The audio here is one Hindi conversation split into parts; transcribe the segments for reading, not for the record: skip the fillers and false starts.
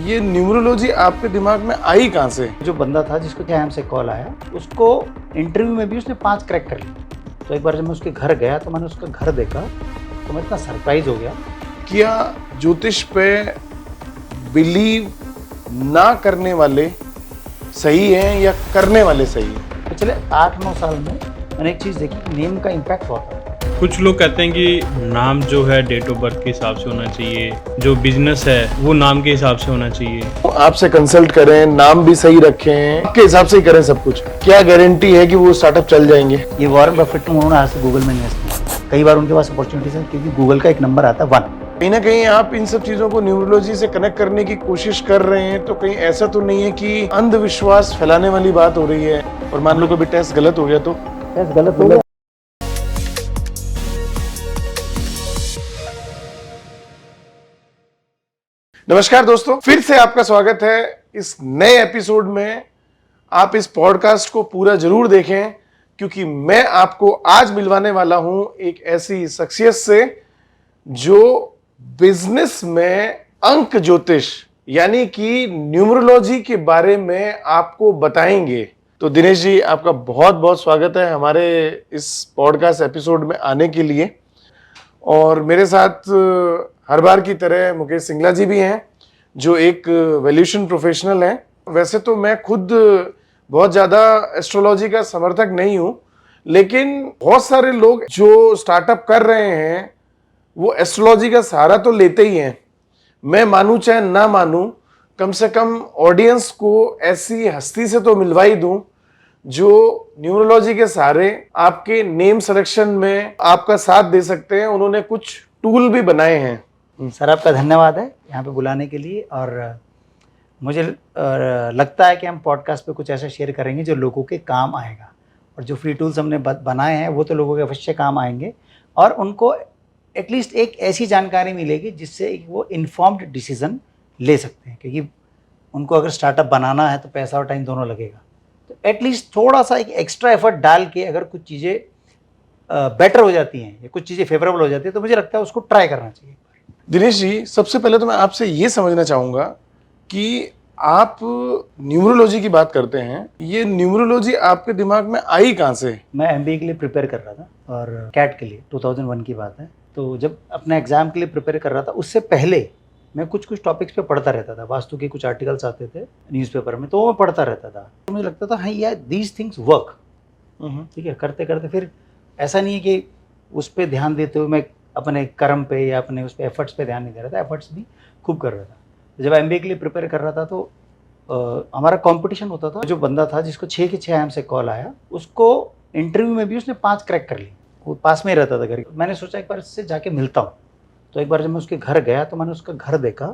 ये न्यूमरोलॉजी आपके दिमाग में आई कहाँ से? जो बंदा था जिसको क्या हमसे कॉल आया, उसको इंटरव्यू में भी उसने 5 क्रैक कर लिए। तो एक बार जब मैं उसके घर गया तो मैंने उसका घर देखा तो मैं इतना सरप्राइज हो गया। क्या ज्योतिष पे बिलीव ना करने वाले सही हैं या करने वाले सही हैं? पिछले 8-9 साल में मैंने एक चीज़ देखी, नेम का इम्पैक्ट बहुत है। कुछ लोग कहते हैं कि नाम जो है डेट ऑफ बर्थ के हिसाब से होना चाहिए, जो बिजनेस है वो नाम के हिसाब से होना चाहिए। आपसे कंसल्ट करें, नाम भी सही रखें, आपके हिसाब से ही करें सब कुछ। क्या गारंटी है कि वो स्टार्टअप चल जाएंगे? ये वॉरेन बफेट उन्होंने आज से गूगल में इन्वेस्ट किया। कई बार उनके पास अपॉर्चुनिटीज है क्योंकि गूगल का एक नंबर आता है 1। कहीं ना कहीं आप इन सब चीजों को न्यूमरोलॉजी से कनेक्ट करने की कोशिश कर रहे हैं, तो कहीं ऐसा तो नहीं है कि अंधविश्वास फैलाने वाली बात हो रही है और मान लो कभी टेस्ट गलत हो गया तो? टेस्ट गलत हो गया। नमस्कार दोस्तों, फिर से आपका स्वागत है इस नए एपिसोड में। आप इस पॉडकास्ट को पूरा जरूर देखें क्योंकि मैं आपको आज मिलवाने वाला हूं एक ऐसी शख्सियत से जो बिजनेस में अंक ज्योतिष यानी कि न्यूमरोलॉजी के बारे में आपको बताएंगे। तो दिनेश जी, आपका बहुत बहुत स्वागत है हमारे इस पॉडकास्ट एपिसोड में आने के लिए। और मेरे साथ हर बार की तरह मुकेश सिंगला जी भी हैं जो एक वैल्यूएशन प्रोफेशनल हैं। वैसे तो मैं खुद बहुत ज़्यादा एस्ट्रोलॉजी का समर्थक नहीं हूँ, लेकिन बहुत सारे लोग जो स्टार्टअप कर रहे हैं वो एस्ट्रोलॉजी का सहारा तो लेते ही हैं। मैं मानूं चाहे ना मानूं, कम से कम ऑडियंस को ऐसी हस्ती से तो मिलवा ही दूं जो न्यूमरोलॉजी के सहारे आपके नेम सिलेक्शन में आपका साथ दे सकते हैं। उन्होंने कुछ टूल भी बनाए हैं। सर, आपका धन्यवाद है यहाँ पे बुलाने के लिए। और मुझे लगता है कि हम पॉडकास्ट पे कुछ ऐसा शेयर करेंगे जो लोगों के काम आएगा। और जो फ्री टूल्स हमने बनाए हैं वो तो लोगों के अवश्य काम आएंगे और उनको एटलीस्ट एक ऐसी जानकारी मिलेगी जिससे वो इन्फॉर्म्ड डिसीजन ले सकते हैं। क्योंकि उनको अगर स्टार्टअप बनाना है तो पैसा और टाइम दोनों लगेगा, तो एटलीस्ट थोड़ा सा एक एक्स्ट्रा एफर्ट डाल के अगर कुछ चीज़ें बेटर हो जाती हैं या कुछ चीज़ें फेवरेबल हो जाती है तो मुझे लगता है उसको ट्राई करना चाहिए। दिनेश जी, सबसे पहले तो मैं आपसे ये समझना चाहूँगा कि आप न्यूमरोलॉजी की बात करते हैं, ये न्यूमरोलॉजी आपके दिमाग में आई कहाँ से? मैं एमबीए के लिए प्रिपेयर कर रहा था और कैट के लिए 2001 की बात है। तो जब अपने एग्ज़ाम के लिए प्रिपेयर कर रहा था उससे पहले मैं कुछ टॉपिक्स पे पढ़ता रहता था। वास्तु के कुछ आर्टिकल्स आते थे न्यूज़पेपर में, तो वो मैं पढ़ता रहता था। तो मुझे लगता था हाँ यार, दीज थिंग्स वर्क। ठीक है, करते करते फिर ऐसा नहीं है कि उस पर ध्यान देते हुए मैं अपने कर्म पे या अपने उस पर एफर्ट्स पे ध्यान नहीं दे रहा था, एफर्ट्स भी खूब कर रहा था। जब एमबीए के लिए प्रिपेयर कर रहा था तो हमारा कंपटीशन होता था। जो बंदा था जिसको 6 के 6 हमसे कॉल आया, उसको इंटरव्यू में भी उसने 5 क्रैक कर ली। वो पास में ही रहता था घर। मैंने सोचा एक बार इससे जाके मिलता हूँ। तो एक बार जब मैं उसके घर गया तो मैंने उसका घर देखा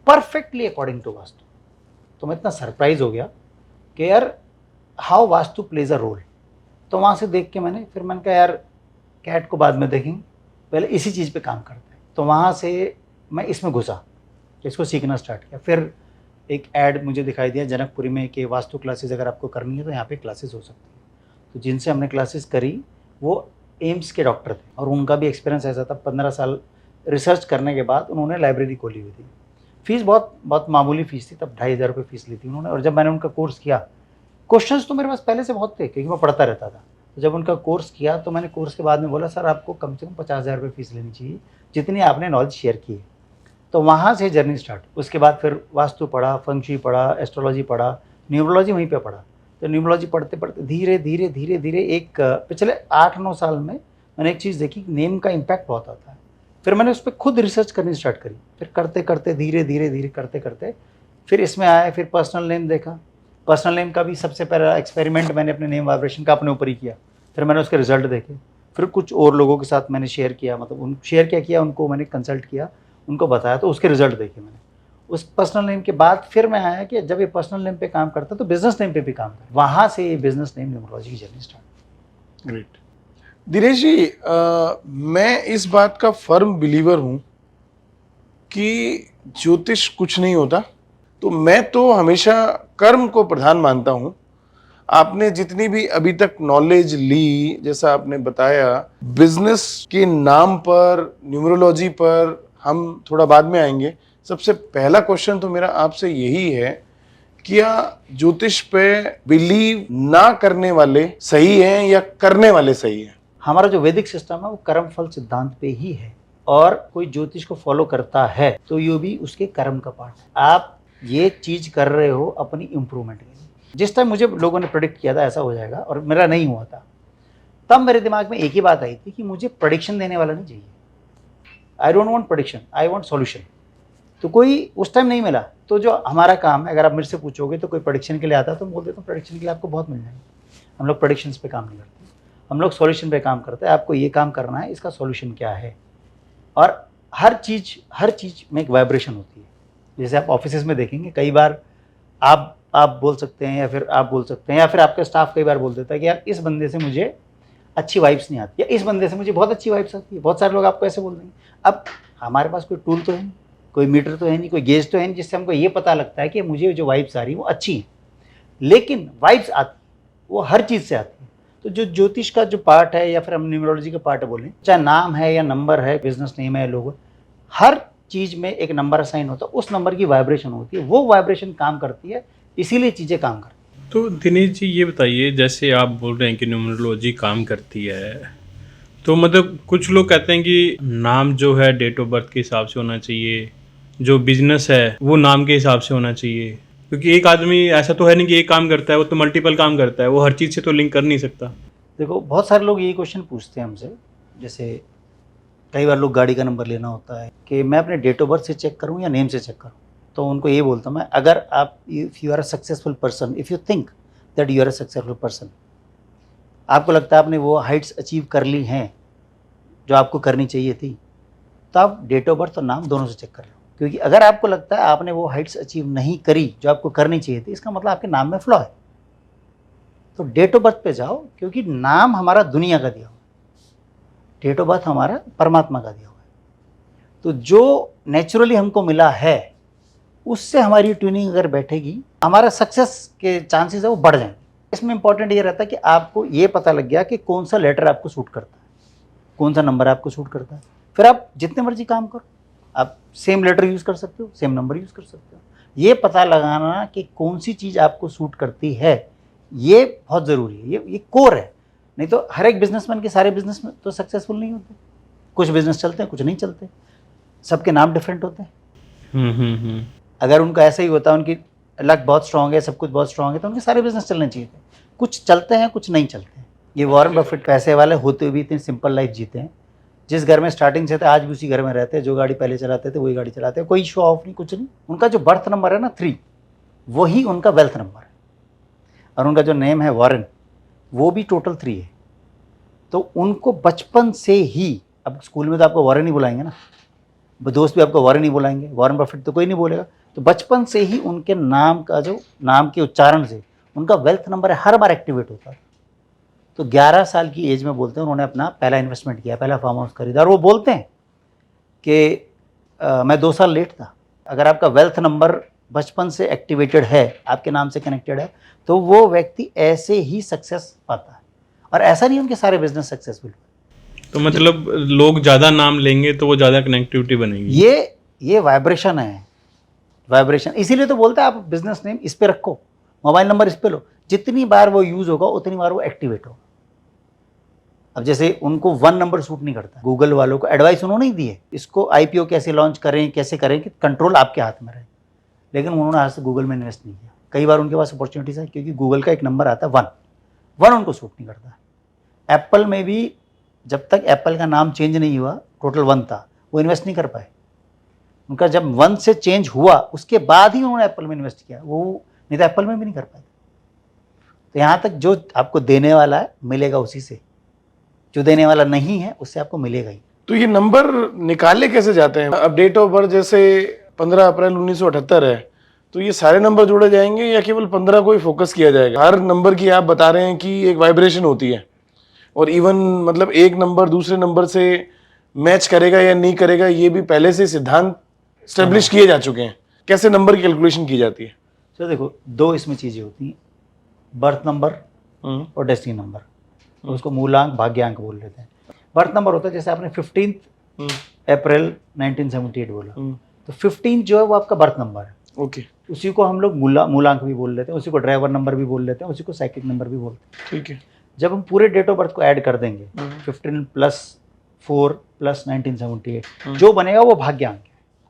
परफेक्टली अकॉर्डिंग टू वास्तु। तो मैं इतना सरप्राइज हो गया कि यार how Vastu plays a role. तो वहाँ से देख के मैंने कहा यार कैट को बाद में देखेंगे, पहले इसी चीज़ पे काम करते हैं। तो वहाँ से मैं इसमें घुसा, इसको सीखना स्टार्ट किया। फिर एक ऐड मुझे दिखाई दिया जनकपुरी में कि वास्तु क्लासेस अगर आपको करनी है तो यहाँ पे क्लासेस हो सकती है। तो जिनसे हमने क्लासेस करी वो एम्स के डॉक्टर थे और उनका भी एक्सपीरियंस ऐसा था। 15 साल रिसर्च करने के बाद उन्होंने लाइब्रेरी खोली हुई थी। फीस बहुत मामूली फ़ीस थी, तब 2500 रुपये फ़ीस ली थी उन्होंने। और जब मैंने उनका कोर्स किया, क्वेश्चंस तो मेरे पास पहले से बहुत थे क्योंकि मैं पढ़ता रहता था। तो जब उनका कोर्स किया तो मैंने कोर्स के बाद में बोला सर आपको कम से कम 50,000 रुपये फ़ीस लेनी चाहिए जितनी आपने नॉलेज शेयर की है। तो वहाँ से जर्नी स्टार्ट। उसके बाद फिर वास्तु पढ़ा, फंक्शुई पढ़ा, एस्ट्रोलॉजी पढ़ा, न्यूमरोलॉजी वहीं पे पढ़ा। तो न्यूमरोलॉजी पढ़ते पढ़ते धीरे धीरे एक पिछले 8-9 साल में मैंने एक चीज़ देखी, नेम का इम्पैक्ट बहुत आता है। फिर मैंने उस पर खुद रिसर्च करनी स्टार्ट करी। फिर करते करते धीरे करते करते फिर इसमें आया। फिर पर्सनल नेम देखा। पर्सनल नेम का भी सबसे पहला एक्सपेरिमेंट मैंने अपने नेम वाइब्रेशन का अपने ऊपर ही किया। फिर मैंने उसके रिजल्ट देखे। फिर कुछ और लोगों के साथ मैंने शेयर किया, मतलब शेयर क्या किया, उनको मैंने कंसल्ट किया, उनको बताया, तो उसके रिजल्ट देखे मैंने। उस पर्सनल नेम के बाद फिर मैं आया कि जब ये पर्सनल नेम पे काम करता तो बिजनेस नेम पे भी काम करता। वहाँ से ये बिजनेस नेम न्यूमरोलॉजी की journey start. Great. Dinesh ji, मैं इस बात का फर्म बिलीवर हूँ कि ज्योतिष कुछ नहीं होता। तो मैं तो हमेशा कर्म को प्रधान मानता हूँ। आपने जितनी भी अभी तक नॉलेज ली, जैसा आपने बताया, बिजनेस के नाम पर न्यूमरोलॉजी पर हम थोड़ा बाद में आएंगे, सबसे पहला क्वेश्चन तो मेरा आपसे यही है, क्या ज्योतिष पे बिलीव ना करने वाले सही हैं या करने वाले सही हैं? हमारा जो वैदिक सिस्टम है वो कर्म फल सिद्धांत पे ही है, और कोई ज्योतिष को फॉलो करता है तो ये भी उसके कर्म का पार्ट है। आप ये चीज कर रहे हो अपनी इंप्रूवमेंट के लिए। जिस टाइम मुझे लोगों ने प्रेडिक्ट किया था ऐसा हो जाएगा और मेरा नहीं हुआ था, तब मेरे दिमाग में एक ही बात आई थी कि मुझे प्रेडिक्शन देने वाला नहीं चाहिए। I don't want prediction, I want solution. तो कोई उस टाइम नहीं मिला। तो जो हमारा काम है, अगर आप मेरे से पूछोगे तो कोई प्रेडिक्शन के लिए आता है तो मैं बोल देता हूँ प्रेडिक्शन के लिए आपको बहुत मिल जाएंगे। हम लोग प्रेडिक्शंस पे काम नहीं करते, हम लोग सॉल्यूशन पे काम करते हैं। आपको ये काम करना है, इसका सॉल्यूशन क्या है। और हर चीज़ में एक वाइब्रेशन होती है। जैसे आप ऑफिसेज में देखेंगे, कई बार आप बोल सकते हैं या फिर आप बोल सकते हैं या फिर आपका स्टाफ कई बार बोल देता है कि यार इस बंदे से मुझे अच्छी वाइब्स नहीं आती, या इस बंदे से मुझे बहुत अच्छी वाइब्स आती है। बहुत सारे लोग आपको ऐसे बोल देंगे। अब हमारे पास कोई टूल तो है नहीं, कोई मीटर तो है नहीं, कोई गेज तो है नहीं जिससे हमको ये पता लगता है कि मुझे जो वाइब्स आ रही है वो अच्छी है। लेकिन वाइब्स आती, वो हर चीज़ से आती है। तो जो ज्योतिष का जो पार्ट है या फिर हम न्यूमरोलॉजी का पार्ट है बोलें, चाहे नाम है या नंबर है, बिजनेस नेम है, लोगो, हर चीज़ में एक नंबर असाइन होता है। उस नंबर की वाइब्रेशन होती है, वो वाइब्रेशन काम करती है, इसीलिए चीज़ें काम करती है। तो दिनेश जी ये बताइए, जैसे आप बोल रहे हैं कि न्यूमरोलॉजी काम करती है, तो मतलब कुछ लोग कहते हैं कि नाम जो है डेट ऑफ बर्थ के हिसाब से होना चाहिए, जो बिजनेस है वो नाम के हिसाब से होना चाहिए, क्योंकि एक आदमी ऐसा तो है नहीं कि एक काम करता है, वो तो मल्टीपल काम करता है, वो हर चीज़ से तो लिंक कर नहीं सकता। देखो, बहुत सारे लोग यही क्वेश्चन पूछते हैं हमसे। जैसे कई बार लोग गाड़ी का नंबर लेना होता है कि मैं अपने डेट ऑफ बर्थ से चेक करूं या नेम से चेक करूं। तो उनको ये बोलता हूं मैं, अगर आप, if you are a successful person, if you think that you are a successful person, आपको लगता है आपने वो हाइट्स अचीव कर ली हैं जो आपको करनी चाहिए थी, तो आप डेट ऑफ बर्थ और नाम दोनों से चेक कर लो। क्योंकि अगर आपको लगता है आपने वो हाइट्स अचीव नहीं करी जो आपको करनी चाहिए थी, इसका मतलब आपके नाम में फ्लॉ है। तो डेट ऑफ बर्थ पे जाओ, क्योंकि नाम हमारा दुनिया का दिया हुआ है, डेट ऑफ बर्थ हमारा परमात्मा का दिया हुआ है। तो जो नेचुरली हमको मिला है उससे हमारी ट्यूनिंग अगर बैठेगी, हमारा सक्सेस के चांसेस है वो बढ़ जाएंगे। इसमें इंपॉर्टेंट ये रहता है कि आपको ये पता लग गया कि कौन सा लेटर आपको सूट करता है, कौन सा नंबर आपको सूट करता है। फिर आप जितने मर्जी काम करो, आप सेम लेटर यूज़ कर सकते हो, सेम नंबर यूज़ कर सकते हो। ये पता लगाना कि कौन सी चीज़ आपको सूट करती है, ये बहुत ज़रूरी है। ये कोर है। नहीं तो हर एक बिजनेसमैन के सारे बिजनेस में तो सक्सेसफुल नहीं होते। कुछ बिजनेस चलते हैं, कुछ नहीं चलते। सबके नाम डिफरेंट होते हैं। अगर उनका ऐसा ही होता, उनकी लक बहुत स्ट्रांग है, सब कुछ बहुत स्ट्रांग है, तो उनके सारे बिजनेस चलने चाहिए थे। कुछ चलते हैं, कुछ नहीं चलते हैं। ये वॉरेन बफेट पैसे वाले होते हुए भी इतनी सिंपल लाइफ जीते हैं। जिस घर में स्टार्टिंग से थे आज भी उसी घर में रहते हैं। जो गाड़ी पहले चलाते थे वही गाड़ी चलाते हैं। कोई शो ऑफ नहीं, कुछ नहीं। उनका जो बर्थ नंबर है ना 3, वही उनका वेल्थ नंबर है। और उनका जो नेम है वॉरेन, वो भी टोटल 3 है। तो उनको बचपन से ही, अब स्कूल में तो आपको वॉरेन ही बुलाएंगे ना, दोस्त भी आपको वॉरेन ही बुलाएंगे, वॉरेन बफेट तो कोई नहीं बोलेगा। तो बचपन से ही उनके नाम का, जो नाम के उच्चारण से उनका वेल्थ नंबर है, हर बार एक्टिवेट होता है। तो 11 साल की एज में बोलते हैं उन्होंने अपना पहला इन्वेस्टमेंट किया, पहला फार्म हाउस खरीदा। और वो बोलते हैं कि मैं 2 साल लेट था। अगर आपका वेल्थ नंबर बचपन से एक्टिवेटेड है, आपके नाम से कनेक्टेड है, तो वो व्यक्ति ऐसे ही सक्सेस पाता है। और ऐसा नहीं उनके सारे बिजनेस सक्सेसफुल। तो मतलब लोग ज़्यादा नाम लेंगे तो वो ज़्यादा कनेक्टिविटी बनेगी। ये वाइब्रेशन है, वाइब्रेशन। इसीलिए तो बोलते हैं आप बिजनेस नेम इस पे रखो, मोबाइल नंबर इस पे लो। जितनी बार वो यूज होगा उतनी बार वो एक्टिवेट होगा। अब जैसे उनको 1 नंबर सूट नहीं करता, गूगल वालों को एडवाइस उन्होंने ही दी है, इसको आईपीओ कैसे लॉन्च करें, कैसे करें कि कंट्रोल आपके हाथ में रहे। लेकिन उन्होंने आज से गूगल में इन्वेस्ट नहीं किया। कई बार उनके पास अपॉर्चुनिटीज है, क्योंकि गूगल का एक नंबर आता है 1 उनको सूट नहीं करता। एप्पल में भी जब तक एप्पल का नाम चेंज नहीं हुआ, टोटल 1 था, वो इन्वेस्ट नहीं कर पाए। उनका जब 1 से चेंज हुआ उसके बाद ही उन्होंने एप्पल में इन्वेस्ट किया, वो नहीं तो एप्पल में भी नहीं कर पाए। तो यहाँ तक जो आपको देने वाला है मिलेगा उसी से, जो देने वाला नहीं है उससे आपको मिलेगा ही। तो ये नंबर निकाले कैसे जाते हैं? अब डेट ऑफ बर्थ जैसे 15 अप्रैल 1978 है, तो ये सारे नंबर जोड़े जाएंगे या केवल 15 को ही फोकस किया जाएगा? हर नंबर की आप बता रहे हैं कि एक वाइब्रेशन होती है, और इवन मतलब एक नंबर दूसरे नंबर से मैच करेगा या नहीं करेगा, ये भी पहले से सिद्धांत स्टेब्लिश किए जा चुके हैं। कैसे नंबर की कैलकुलेशन की जाती है? तो देखो, 2 इसमें चीज़ें होती हैं, बर्थ नंबर और डेस्टिनी नंबर। तो उसको मूलांक भाग्यांक बोल लेते हैं। बर्थ नंबर होता है, जैसे आपने 15 अप्रैल 1978 बोला, तो 15 जो है वो आपका बर्थ नंबर है, ओके, उसी को हम लोग मूलांक भी बोल लेते हैं, उसी को ड्राइवर नंबर भी बोल लेते हैं, उसी को साइकिल नंबर भी बोलते हैं। ठीक है। जब हम पूरे डेट ऑफ बर्थ को ऐड कर देंगे 15 + 4 + 1978 जो बनेगा वो भाग्यांक है।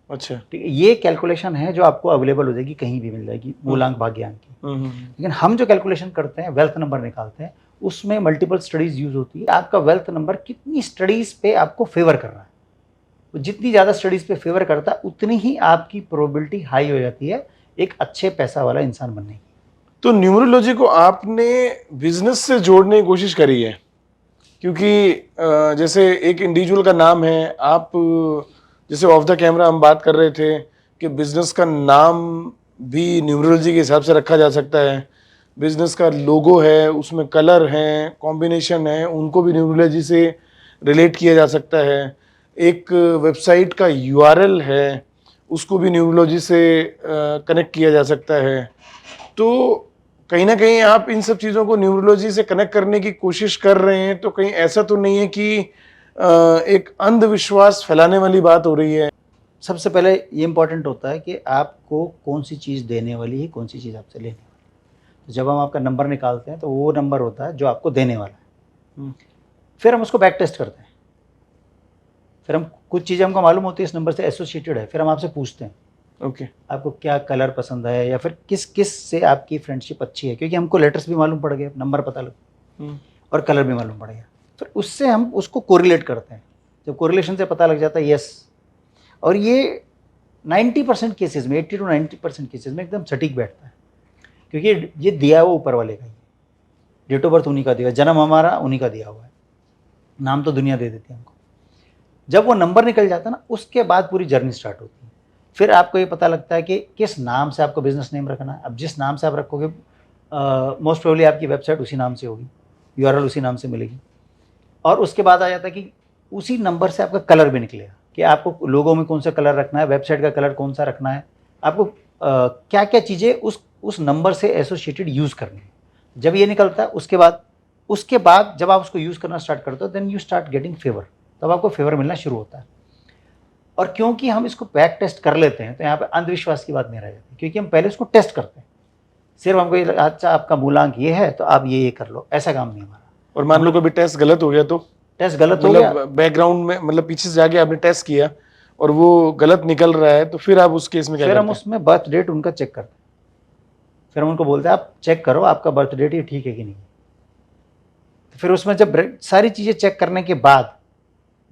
अच्छा। ठीक है, ये कैलकुलेशन है जो आपको अवेलेबल हो जाएगी, कहीं भी मिल जाएगी मूलांक भाग्यांक की। लेकिन हम जो कैलकुलेशन करते हैं, वेल्थ नंबर निकालते हैं, उसमें मल्टीपल स्टडीज यूज होती है। आपका वेल्थ नंबर कितनी स्टडीज पे आपको फेवर कर रहा है, तो जितनी ज़्यादा स्टडीज पे फेवर करता है उतनी ही आपकी प्रोबेबिलिटी हाई हो जाती है एक अच्छे पैसा वाला इंसान बनने की। तो न्यूमरोलॉजी को आपने बिजनेस से जोड़ने की कोशिश करी है, क्योंकि जैसे एक इंडिविजुअल का नाम है, आप जैसे ऑफ द कैमरा हम बात कर रहे थे कि बिजनेस का नाम भी न्यूमरोलॉजी के हिसाब से रखा जा सकता है, बिजनेस का लोगो है, उसमें कलर हैं, कॉम्बिनेशन है, उनको भी न्यूमरोलॉजी से रिलेट किया जा सकता है, एक वेबसाइट का यूआरएल है, उसको भी न्यूमरोलॉजी से कनेक्ट किया जा सकता है। तो कहीं ना कहीं आप इन सब चीज़ों को न्यूमरोलॉजी से कनेक्ट करने की कोशिश कर रहे हैं, तो कहीं ऐसा तो नहीं है कि एक अंधविश्वास फैलाने वाली बात हो रही है? सबसे पहले ये इंपॉर्टेंट होता है कि आपको कौन सी चीज़ देने वाली है, कौन सी चीज़ आपसे लेने वाली है। तो जब हम आपका नंबर निकालते हैं तो वो नंबर होता है जो आपको देने वाला है। फिर हम उसको बैक टेस्ट करते हैं, फिर हम कुछ चीज़ें हमको मालूम होती है इस नंबर से एसोसिएटेड है, फिर हम आपसे पूछते हैं ओके, आपको क्या कलर पसंद है या फिर किस किस से आपकी फ्रेंडशिप अच्छी है, क्योंकि हमको लेटर्स भी मालूम पड़ गए, नंबर पता लग और कलर भी मालूम पड़ गया। फिर उससे हम उसको कोरिलेट करते हैं। जब कोरिलेशन से पता लग जाता है यस, और ये 90% केसेस में, 80 to 90% केसेस में एकदम सटीक बैठता है, क्योंकि ये दिया हुआ ऊपर वाले का ही, डेट ऑफ बर्थ उन्हीं का दिया, जन्म हमारा उन्हीं का दिया हुआ है, नाम तो दुनिया दे देती है हमको। जब वो नंबर निकल जाता है ना, उसके बाद पूरी जर्नी स्टार्ट होती है। फिर आपको ये पता लगता है कि किस नाम से आपको बिजनेस नेम रखना है। अब जिस नाम से आप रखोगे मोस्ट प्रोबेबली आपकी वेबसाइट उसी नाम से होगी, यूआरएल उसी नाम से मिलेगी, और उसके बाद आ जाता है कि उसी नंबर से आपका कलर भी निकलेगा कि आपको लोगों में कौन सा कलर रखना है, वेबसाइट का कलर कौन सा रखना है, आपको क्या क्या चीज़ें उस नंबर से एसोसिएटेड यूज़ करनी है। जब ये निकलता है उसके बाद जब आप उसको यूज़ करना स्टार्ट करते हो, then you start getting favour, तब आपको फेवर मिलना शुरू होता है। और क्योंकि हम इसको बैक टेस्ट कर लेते हैं तो यहाँ पे अंधविश्वास की बात नहीं रह जाती, क्योंकि हम पहले इसको टेस्ट करते हैं। सिर्फ हमको ये लगा अच्छा आपका मूलांक ये है तो आप ये कर लो, ऐसा काम नहीं हमारा। और मान लो कभी टेस्ट गलत हो गया तो? टेस्ट गलत हो गया, मतलब बैकग्राउंड में, मतलब पीछे से जाके आपने टेस्ट किया और वो गलत निकल रहा है, तो फिर आप उस केस में क्या फिर करते हम हैं? उसमें बर्थ डेट उनका चेक करते हैं। फिर हम उनको बोलते हैं आप चेक करो आपका बर्थ डेट ये ठीक है कि नहीं। फिर उसमें जब सारी चीज़ें चेक करने के बाद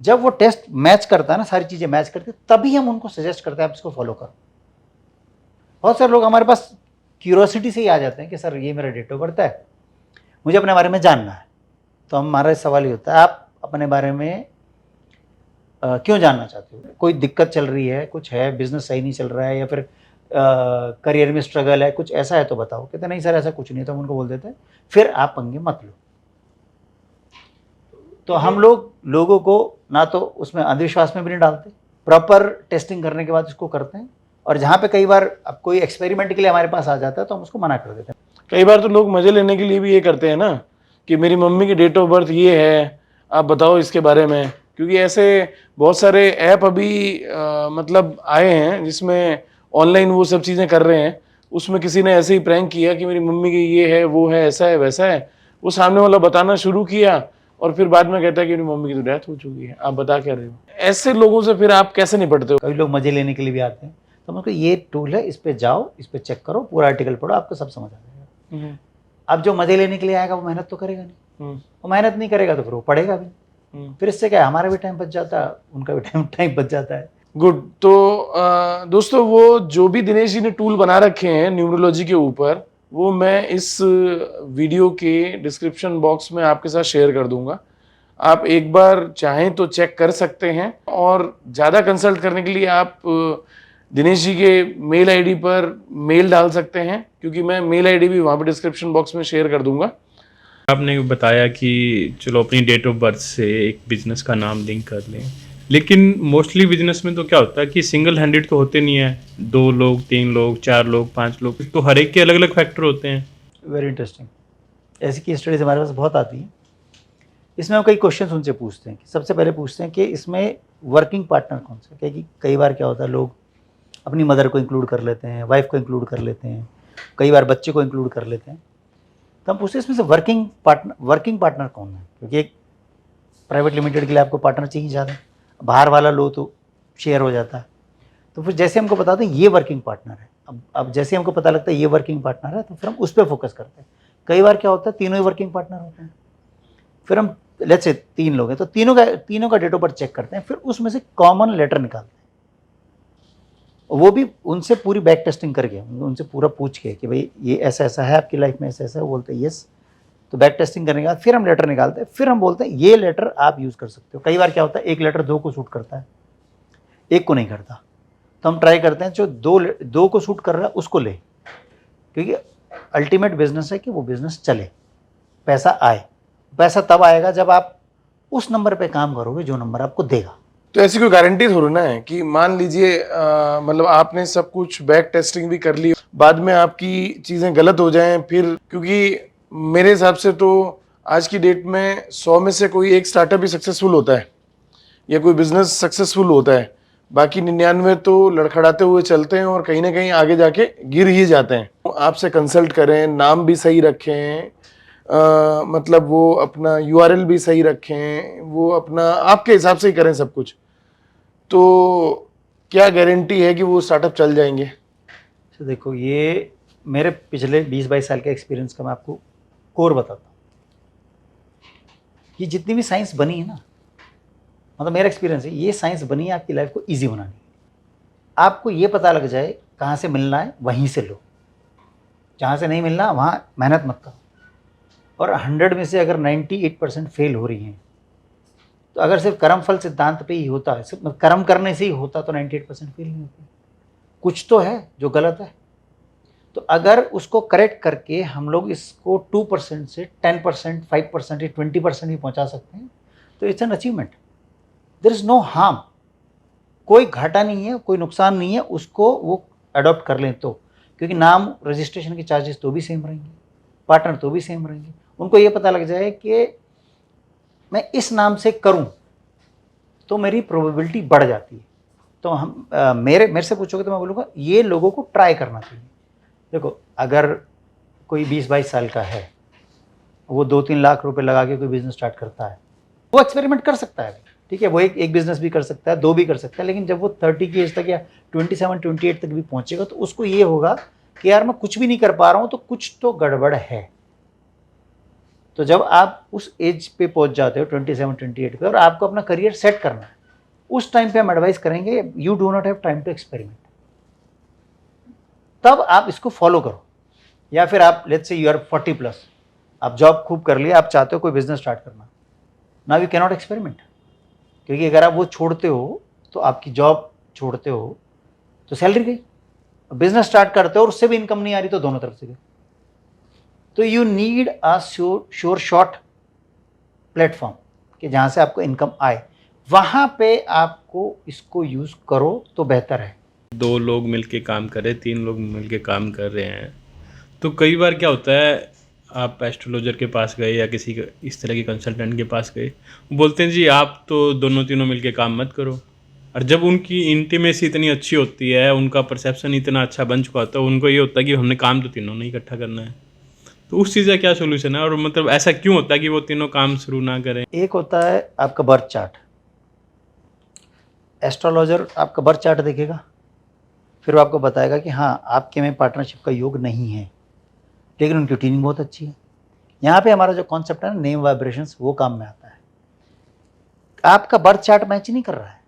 जब वो टेस्ट मैच करता है ना, सारी चीज़ें मैच करती है, तभी हम उनको सजेस्ट करते हैं आप इसको फॉलो करो। बहुत सारे लोग हमारे पास क्यूरोसिटी से ही आ जाते हैं कि सर ये मेरा डेट ऑफ बर्थ है, मुझे अपने बारे में जानना है। तो हमारा सवाल ये होता है आप अपने बारे में क्यों जानना चाहते हो? कोई दिक्कत चल रही है, कुछ है, बिजनेस सही नहीं चल रहा है, या फिर करियर में स्ट्रगल है, कुछ ऐसा है तो बताओ। कहते नहीं सर ऐसा कुछ नहीं, तो हम उनको बोल देते हैं फिर आप पंगे मत लो। तो हम लोगों को ना तो उसमें अंधविश्वास में भी नहीं डालते, प्रॉपर टेस्टिंग करने के बाद इसको करते हैं। और जहाँ पे कई बार अब कोई एक्सपेरिमेंट के लिए हमारे पास आ जाता है तो हम उसको मना कर देते हैं। कई बार तो लोग मजे लेने के लिए भी ये करते हैं ना कि मेरी मम्मी की डेट ऑफ बर्थ ये है, आप बताओ इसके बारे में। क्योंकि ऐसे बहुत सारे ऐप अभी मतलब आए हैं जिसमें ऑनलाइन वो सब चीज़ें कर रहे हैं। उसमें किसी ने ऐसे ही प्रैंक किया कि मेरी मम्मी की ये है, वो है, ऐसा है, वैसा है। वो सामने वाला बताना शुरू किया और फिर बाद में कहता है कि मेरी मम्मी की तो डेथ हो चुकी है, आप बता क्या रहे हो। ऐसे लोगों से फिर आप कैसे निपटते हो? कई लोग मजे लेने के लिए भी आते हैं, तो हम उसको ये टूल है, इस पे जाओ, इस पे चेक करो, पूरा आर्टिकल पढ़ो, आपको सब समझ आ जाएगा। अब जो मजे लेने के लिए आएगा वो मेहनत तो करेगा नहीं, वो मेहनत नहीं करेगा तो फिर वो पढ़ेगा भी। फिर इससे क्या है, हमारा भी टाइम बच जाता है, उनका भी टाइम बच जाता है। गुड। तो दोस्तों वो जो भी दिनेश जी ने टूल बना रखे हैं न्यूमरोलॉजी के ऊपर, वो मैं इस वीडियो के डिस्क्रिप्शन बॉक्स में आपके साथ शेयर कर दूंगा। आप एक बार चाहें तो चेक कर सकते हैं, और ज़्यादा कंसल्ट करने के लिए आप दिनेश जी के मेल आईडी पर मेल डाल सकते हैं, क्योंकि मैं मेल आईडी भी वहाँ पर डिस्क्रिप्शन बॉक्स में शेयर कर दूंगा। आपने बताया कि चलो अपनी डेट ऑफ बर्थ से एक बिजनेस का नाम लिंक कर लें, लेकिन मोस्टली बिजनेस में तो क्या होता है कि सिंगल हैंडेड तो होते नहीं है, 2 लोग, 3 लोग, 4 लोग, 5 लोग, तो हर एक के अलग अलग फैक्टर होते हैं। Very interesting. ऐसी की स्टडीज हमारे पास बहुत आती हैं। इसमें हम कई क्वेश्चन उनसे पूछते हैं। सबसे पहले पूछते हैं कि इसमें वर्किंग पार्टनर कौन सा, क्योंकि कई बार क्या होता है लोग अपनी मदर को इंक्लूड कर लेते हैं, वाइफ को इंक्लूड कर लेते हैं, कई बार बच्चे को इंक्लूड कर लेते हैं। तो हम पूछते हैं इसमें से वर्किंग पार्टनर कौन है, क्योंकि एक प्राइवेट लिमिटेड के लिए आपको पार्टनर चाहिए ज़्यादा, बाहर वाला लो तो शेयर हो जाता है। तो फिर जैसे हमको बताते हैं ये वर्किंग पार्टनर है, अब जैसे हमको पता लगता है ये वर्किंग पार्टनर है, तो फिर हम उस पर फोकस करते हैं। कई बार क्या होता है तीनों ही वर्किंग पार्टनर होते हैं, फिर हम लेट्स से 3 लोग हैं तो तीनों का डेट ऑफ बर्थ चेक करते हैं, फिर उसमें से कॉमन लेटर निकालते हैं, वो भी उनसे पूरी बैक टेस्टिंग करके, उनसे पूरा पूछ के कि भाई ये ऐसा ऐसा है आपकी लाइफ में, ऐसा ऐसा है, वो बोलते हैं यस। तो बैक टेस्टिंग करने के बाद फिर हम लेटर निकालते हैं, फिर हम बोलते हैं ये लेटर आप यूज़ कर सकते हो। कई बार क्या होता है एक लेटर 2 को सूट करता है, एक को नहीं करता, तो हम ट्राई करते हैं जो 2 को सूट कर रहा है उसको ले, क्योंकि अल्टीमेट बिजनेस है कि वो बिजनेस चले, पैसा आए। पैसा तब आएगा जब आप उस नंबर पे काम करोगे जो नंबर आपको देगा। तो ऐसी कोई गारंटी थोड़ी ना है कि मान लीजिए मतलब आपने सब कुछ बैक टेस्टिंग भी कर ली, बाद में आपकी चीज़ें गलत हो जाएं फिर, क्योंकि मेरे हिसाब से तो आज की डेट में 100 में से कोई एक स्टार्टअप ही सक्सेसफुल होता है या कोई बिजनेस सक्सेसफुल होता है, बाकी 99 तो लड़खड़ाते हुए चलते हैं और कहीं ना कहीं आगे जाके गिर ही जाते हैं। आपसे कंसल्ट करें, नाम भी सही रखें, मतलब वो अपना URL भी सही रखें, वो अपना आपके हिसाब से ही करें सब कुछ, तो क्या गारंटी है कि वो स्टार्टअप चल जाएंगे? तो देखो ये मेरे पिछले 20-22 साल के एक्सपीरियंस का मैं आपको कोर बताता हूँ। ये जितनी भी साइंस बनी है ना, मतलब मेरा एक्सपीरियंस है, ये साइंस बनी है आपकी लाइफ को ईजी बनाने। आपको ये पता लग जाए कहाँ से मिलना है वहीं से लो, जहाँ से नहीं मिलना वहाँ मेहनत मत करो। और 100 में से अगर 98% फेल हो रही हैं, तो अगर सिर्फ कर्म फल सिद्धांत पे ही होता है, सिर्फ कर्म करने से ही होता, तो 98% फेल नहीं होती। कुछ तो है जो गलत है। तो अगर उसको करेक्ट करके हम लोग इसको 2% से 10%, 5% या 20% ही पहुंचा सकते हैं, तो it's an achievement. There is no harm, कोई घाटा नहीं है, कोई नुकसान नहीं है, उसको वो अडॉप्ट कर लें तो, क्योंकि नाम रजिस्ट्रेशन के चार्जेस तो भी सेम रहेंगे, पार्टनर तो भी सेम रहेंगे। उनको ये पता लग जाए कि मैं इस नाम से करूं तो मेरी प्रोबेबिलिटी बढ़ जाती है। तो हम मेरे से पूछोगे तो मैं बोलूँगा ये लोगों को ट्राई करना चाहिए। देखो अगर कोई 20-22 साल का है, वो 2-3 लाख रुपए लगा के कोई बिजनेस स्टार्ट करता है, वो एक्सपेरिमेंट कर सकता है, ठीक है, वो एक बिजनेस भी कर सकता है, 2 भी कर सकता है, लेकिन जब वो 30 की एज तक या 27-28 तक भी पहुंचेगा तो उसको ये होगा कि यार मैं कुछ भी नहीं कर पा रहा हूँ, तो कुछ तो गड़बड़ है। तो जब आप उस एज पे पहुंच जाते हो 27-28 पे, और आपको अपना करियर सेट करना है, उस टाइम पे हम एडवाइस करेंगे you do not have time to experiment, तब आप इसको फॉलो करो। या फिर आप लेट्स से यू आर 40+, आप जॉब खूब कर लिया, आप चाहते हो कोई बिजनेस स्टार्ट करना, now you can not experiment, क्योंकि अगर आप वो छोड़ते हो तो आपकी जॉब छोड़ते हो तो सैलरी गई, बिजनेस स्टार्ट करते हो और उससे भी इनकम नहीं आ रही तो दोनों तरफ से गई। तो you need a sure short platform कि जहाँ से आपको इनकम आए, वहाँ पे आपको इसको यूज़ करो तो बेहतर है। 2 लोग मिलके काम कर रहे हैं, 3 लोग मिलके काम कर रहे हैं, तो कई बार क्या होता है आप एस्ट्रोलॉजर के पास गए या किसी इस तरह के कंसल्टेंट के पास गए, वो बोलते हैं जी आप तो दोनों तीनों मिलके काम मत करो। और जब उनकी इंटीमेसी इतनी अच्छी होती है, उनका परसेप्शन इतना अच्छा बन चुका होता है, उनको ये होता है कि हमने काम तो तीनों नहीं इकट्ठा करना है। तो उस चीज़ का क्या सोल्यूशन है, और मतलब ऐसा क्यों होता है कि वो तीनों काम शुरू ना करें? एक होता है आपका बर्थ चार्ट, एस्ट्रोलॉजर आपका बर्थ चार्ट देखेगा, फिर वो आपको बताएगा कि हाँ आपके में पार्टनरशिप का योग नहीं है, लेकिन उनकी ट्यूनिंग बहुत अच्छी है। यहाँ पे हमारा जो कॉन्सेप्ट है ना नेम वाइब्रेशंस, वो काम में आता है। आपका बर्थ चार्ट मैच नहीं कर रहा है,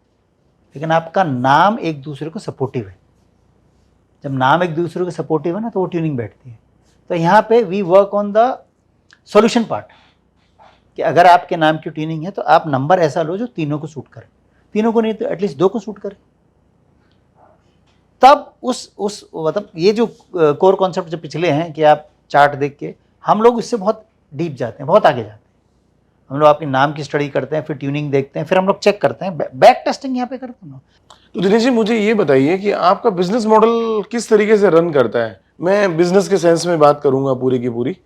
लेकिन आपका नाम एक दूसरे को सपोर्टिव है। जब नाम एक दूसरे को सपोर्टिव है ना, तो वो ट्यूनिंग बैठती है। तो यहाँ पे we work on the solution part, कि अगर आपके नाम की ट्यूनिंग है तो आप नंबर ऐसा लो जो तीनों को सूट करे, तीनों को नहीं तो एटलीस्ट 2 को सूट करे। तब उस मतलब ये जो कोर कॉन्सेप्ट जो पिछले हैं कि आप चार्ट देख के, हम लोग इससे बहुत डीप जाते हैं, बहुत आगे जाते हैं। हम लोग आपके नाम की स्टडी करते हैं, फिर ट्यूनिंग देखते हैं, फिर हम लोग चेक करते हैं, बैक टेस्टिंग यहाँ पे करते हैं। तो दिनेश जी मुझे ये बताइए कि आपका बिजनेस मॉडल किस तरीके से रन करता है? मैं बिजनेस के सेंस में बात करूंगा पूरी की पूरी।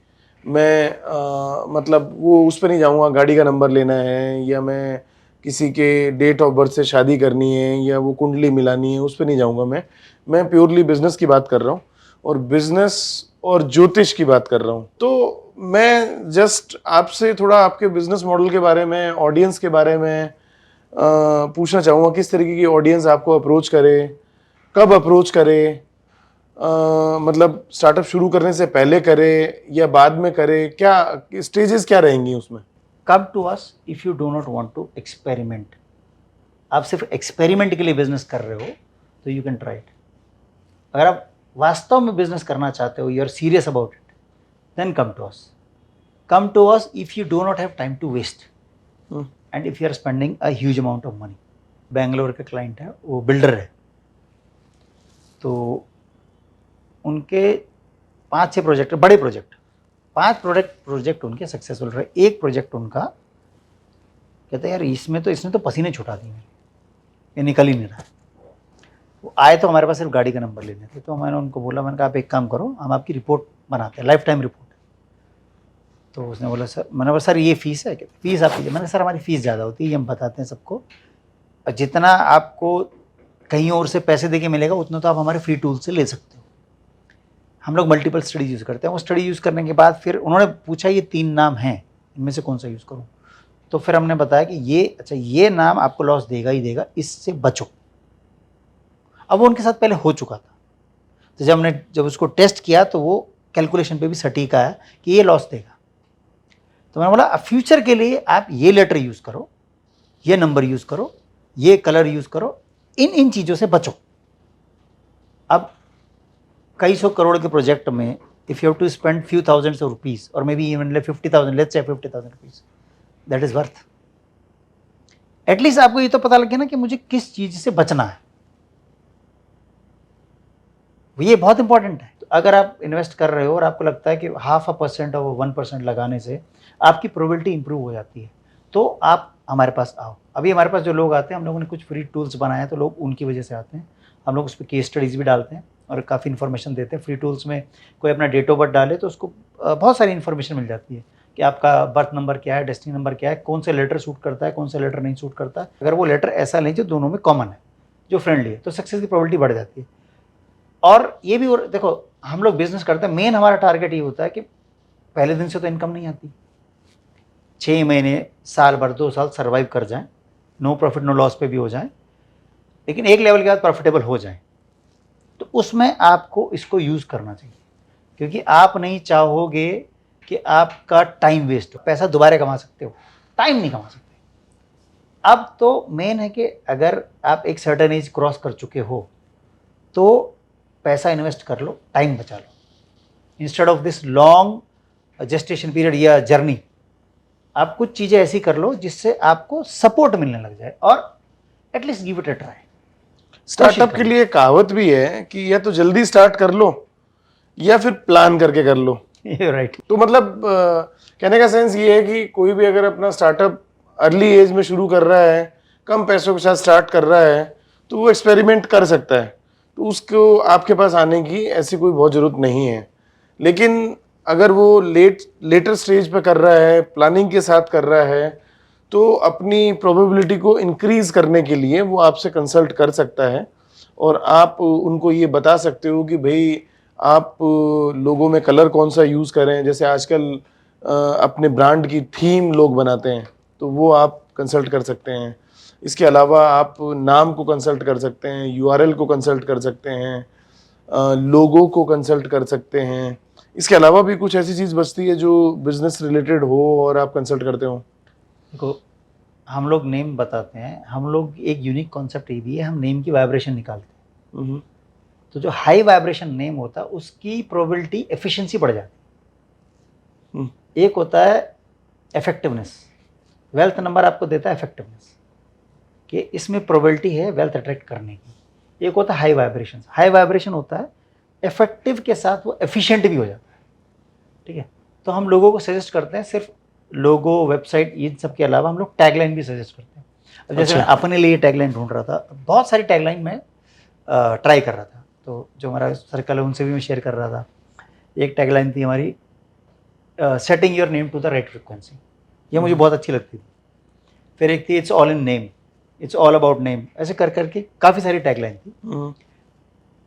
मैं मतलब वो उस पर नहीं जाऊंगा गाड़ी का नंबर लेना है, या मैं किसी के डेट ऑफ बर्थ से शादी करनी है, या वो कुंडली मिलानी है, उस पर नहीं जाऊंगा। मैं प्योरली बिजनेस की बात कर रहा हूँ और बिजनेस और ज्योतिष की बात कर रहा हूँ। तो मैं जस्ट आपसे थोड़ा आपके बिजनेस मॉडल के बारे में, ऑडियंस के बारे में पूछना चाहूँगा, किस तरीके की ऑडियंस आपको अप्रोच करे, कब अप्रोच करे, मतलब स्टार्टअप शुरू करने से पहले करे या बाद में करे, क्या स्टेजेस क्या रहेंगी उसमें? Come to us if you do not want to experiment. आप सिर्फ एक्सपेरिमेंट के लिए बिजनेस कर रहे हो तो यू कैन ट्राई इट। अगर आप वास्तव में बिजनेस करना चाहते हो, you are serious about it, then come to us. Come to us if you do not have time to waste and if you are spending a huge amount of money. Bangalore के क्लाइंट है, वो बिल्डर है, तो उनके 5-6 प्रोजेक्ट, बड़े प्रोजेक्ट, 5 प्रोजेक्ट उनके सक्सेसफुल रहे। एक प्रोजेक्ट उनका कहते हैं यार इसने तो पसीने छुटा दिए, ये निकल ही नहीं रहा है। वो आए तो हमारे पास सिर्फ गाड़ी का नंबर लेने थे, तो मैंने उनको बोला, मैंने कहा आप एक काम करो, हम आपकी रिपोर्ट बनाते हैं, लाइफ टाइम रिपोर्ट। तो उसने बोला सर, मैंने बोला सर ये फीस है क्या? फीस आप लीजिए। मैंने सर हमारी फ़ीस ज़्यादा होती है, ये हम बताते हैं सबको, और जितना आपको कहीं और से पैसे देके मिलेगा उतना तो आप हमारे फ्री टूल से ले सकते हो। हम लोग मल्टीपल स्टडी यूज़ करते हैं। वो स्टडी यूज़ करने के बाद फिर उन्होंने पूछा ये 3 नाम हैं, इनमें से कौन सा यूज़ करूँ? तो फिर हमने बताया कि ये नाम आपको लॉस देगा ही देगा, इससे बचो। अब वो उनके साथ पहले हो चुका था, तो जब उसको टेस्ट किया तो वो कैलकुलेशन पे भी सटीक आया कि ये लॉस देगा। तो मैंने बोला अब फ्यूचर के लिए आप ये लेटर यूज़ करो, ये नंबर यूज़ करो, ये कलर यूज़ करो, इन चीज़ों से बचो। अब कई सौ करोड़ के प्रोजेक्ट में if you have to spend few thousands of rupees और may be even 50,000, let's say 50,000 rupees, that is worth. At least आपको ये तो पता लग गया ना कि मुझे किस चीज़ से बचना है। ये बहुत इंपॉर्टेंट है। तो अगर आप इन्वेस्ट कर रहे हो और आपको लगता है कि 0.5% और 1% लगाने से आपकी प्रोबेबिलिटी इंप्रूव हो जाती है, तो आप हमारे पास आओ। अभी हमारे पास जो लोग आते हैं, हम लोगों ने कुछ फ्री टूल्स बनाए हैं, तो लोग उनकी वजह से आते हैं। हम लोग उस पर केस स्टडीज़ भी डालते हैं और काफ़ी इन्फॉर्मेशन देते हैं। फ्री टूल्स में कोई अपना डेट ऑफ बर्थ डाले तो उसको बहुत सारी इन्फॉर्मेशन मिल जाती है कि आपका बर्थ नंबर क्या है, डेस्टिनी नंबर क्या है, कौन सा लेटर सूट करता है, कौन सा लेटर नहीं सूट करता। अगर वो लेटर ऐसा लें जो दोनों में कॉमन है, जो फ्रेंडली है, तो सक्सेस की प्रोबेबिलिटी बढ़ जाती है। और ये भी, और देखो हम लोग बिजनेस करते हैं, मेन हमारा टारगेट ये होता है कि पहले दिन से तो इनकम नहीं आती, 6 महीने, साल भर, 2 साल सर्वाइव कर जाएं, नो प्रॉफिट नो लॉस पे भी हो जाएं, लेकिन एक लेवल के बाद प्रॉफिटेबल हो जाएं। तो उसमें आपको इसको यूज़ करना चाहिए, क्योंकि आप नहीं चाहोगे कि आपका टाइम वेस्ट हो। पैसा दोबारा कमा सकते हो, टाइम नहीं कमा सकते। अब तो मेन है कि अगर आप एक सर्टेन एज क्रॉस कर चुके हो तो पैसा इन्वेस्ट कर लो, टाइम बचा लो। Instead of this long gestation period या जर्नी, आप कुछ चीज़ें ऐसी कर लो जिससे आपको सपोर्ट मिलने लग जाए, और at least give it a try. Startup के लिए कहावत भी है कि या तो जल्दी स्टार्ट कर लो या फिर प्लान करके कर लो। राइट। तो मतलब कहने का सेंस ये है कि कोई भी अगर अपना स्टार्टअप अर्ली एज में शुरू कर रहा है, कम पैसों के साथ स्टार्ट कर रहा है, तो वो एक्सपेरिमेंट कर सकता है, तो उसको आपके पास आने की ऐसी कोई बहुत ज़रूरत नहीं है। लेकिन अगर वो लेटर स्टेज पे कर रहा है, प्लानिंग के साथ कर रहा है, तो अपनी प्रोबेबिलिटी को इंक्रीज करने के लिए वो आपसे कंसल्ट कर सकता है, और आप उनको ये बता सकते हो कि भाई आप लोगों में कलर कौन सा यूज़ करें। जैसे आजकल अपने ब्रांड की थीम लोग बनाते हैं, तो वो आप कंसल्ट कर सकते हैं। इसके अलावा आप नाम को कंसल्ट कर सकते हैं, यूआरएल को कंसल्ट कर सकते हैं, लोगो को कंसल्ट कर सकते हैं। इसके अलावा भी कुछ ऐसी चीज़ बचती है जो बिजनेस रिलेटेड हो और आप कंसल्ट करते हो? देखो, हम लोग नेम बताते हैं, हम लोग एक यूनिक कॉन्सेप्ट ये भी है, हम नेम की वाइब्रेशन निकालते हैं। तो जो हाई वाइब्रेशन नेम होता है उसकी प्रोबेबिलिटी, एफिशिएंसी बढ़ जाती है। एक होता है इफेक्टिवनेस, वेल्थ नंबर आपको देता है इफेक्टिवनेस, कि इसमें प्रोबेबिलिटी है वेल्थ अट्रैक्ट करने की। एक होता है हाई वाइब्रेशन। हाई वाइब्रेशन होता है इफेक्टिव के साथ वो एफिशिएंट भी हो जाता है, ठीक है। तो हम लोगों को सजेस्ट करते हैं सिर्फ लोगो, वेबसाइट, इन सब के अलावा हम लोग टैगलाइन भी सजेस्ट करते हैं। अब जैसे मैं अपने लिए टैगलाइन ढूंढ रहा था, बहुत सारी टैगलाइन में ट्राई कर रहा था, तो जो हमारा सर्कल है उनसे भी मैं शेयर कर रहा था। एक टैगलाइन थी हमारी, setting your name to the right frequency, ये मुझे बहुत अच्छी लगती थी। फिर एक थी it's all in name, it's all about name. ऐसे कर करके काफ़ी सारी टैगलाइन थी।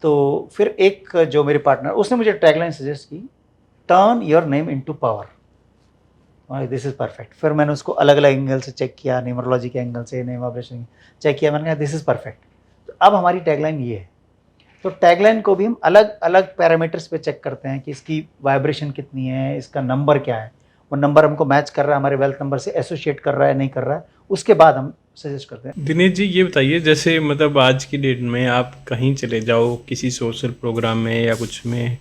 तो फिर एक जो मेरे पार्टनर, उसने मुझे टैगलाइन सजेस्ट की, turn your name into power, this is perfect. फिर मैंने उसको अलग अलग एंगल से चेक किया, न्यूमरोलॉजी के एंगल से, नेम वाइब्रेशन चेक किया, मैंने कहा दिस इज परफेक्ट। तो अब हमारी टैगलाइन ये है। तो टैगलाइन को भी हम अलग अलग पैरामीटर्स पे चेक करते हैं कि इसकी वाइब्रेशन कितनी है, इसका नंबर क्या है, वो नंबर हमको मैच कर रहा है, हमारे वेल्थ नंबर से एसोसिएट कर रहा है नहीं कर रहा है, उसके बाद हम सजेस्ट करते हैं। दिनेश जी ये बताइए, जैसे मतलब आज की डेट में आप कहीं चले जाओ किसी सोशल प्रोग्राम में या कुछ में,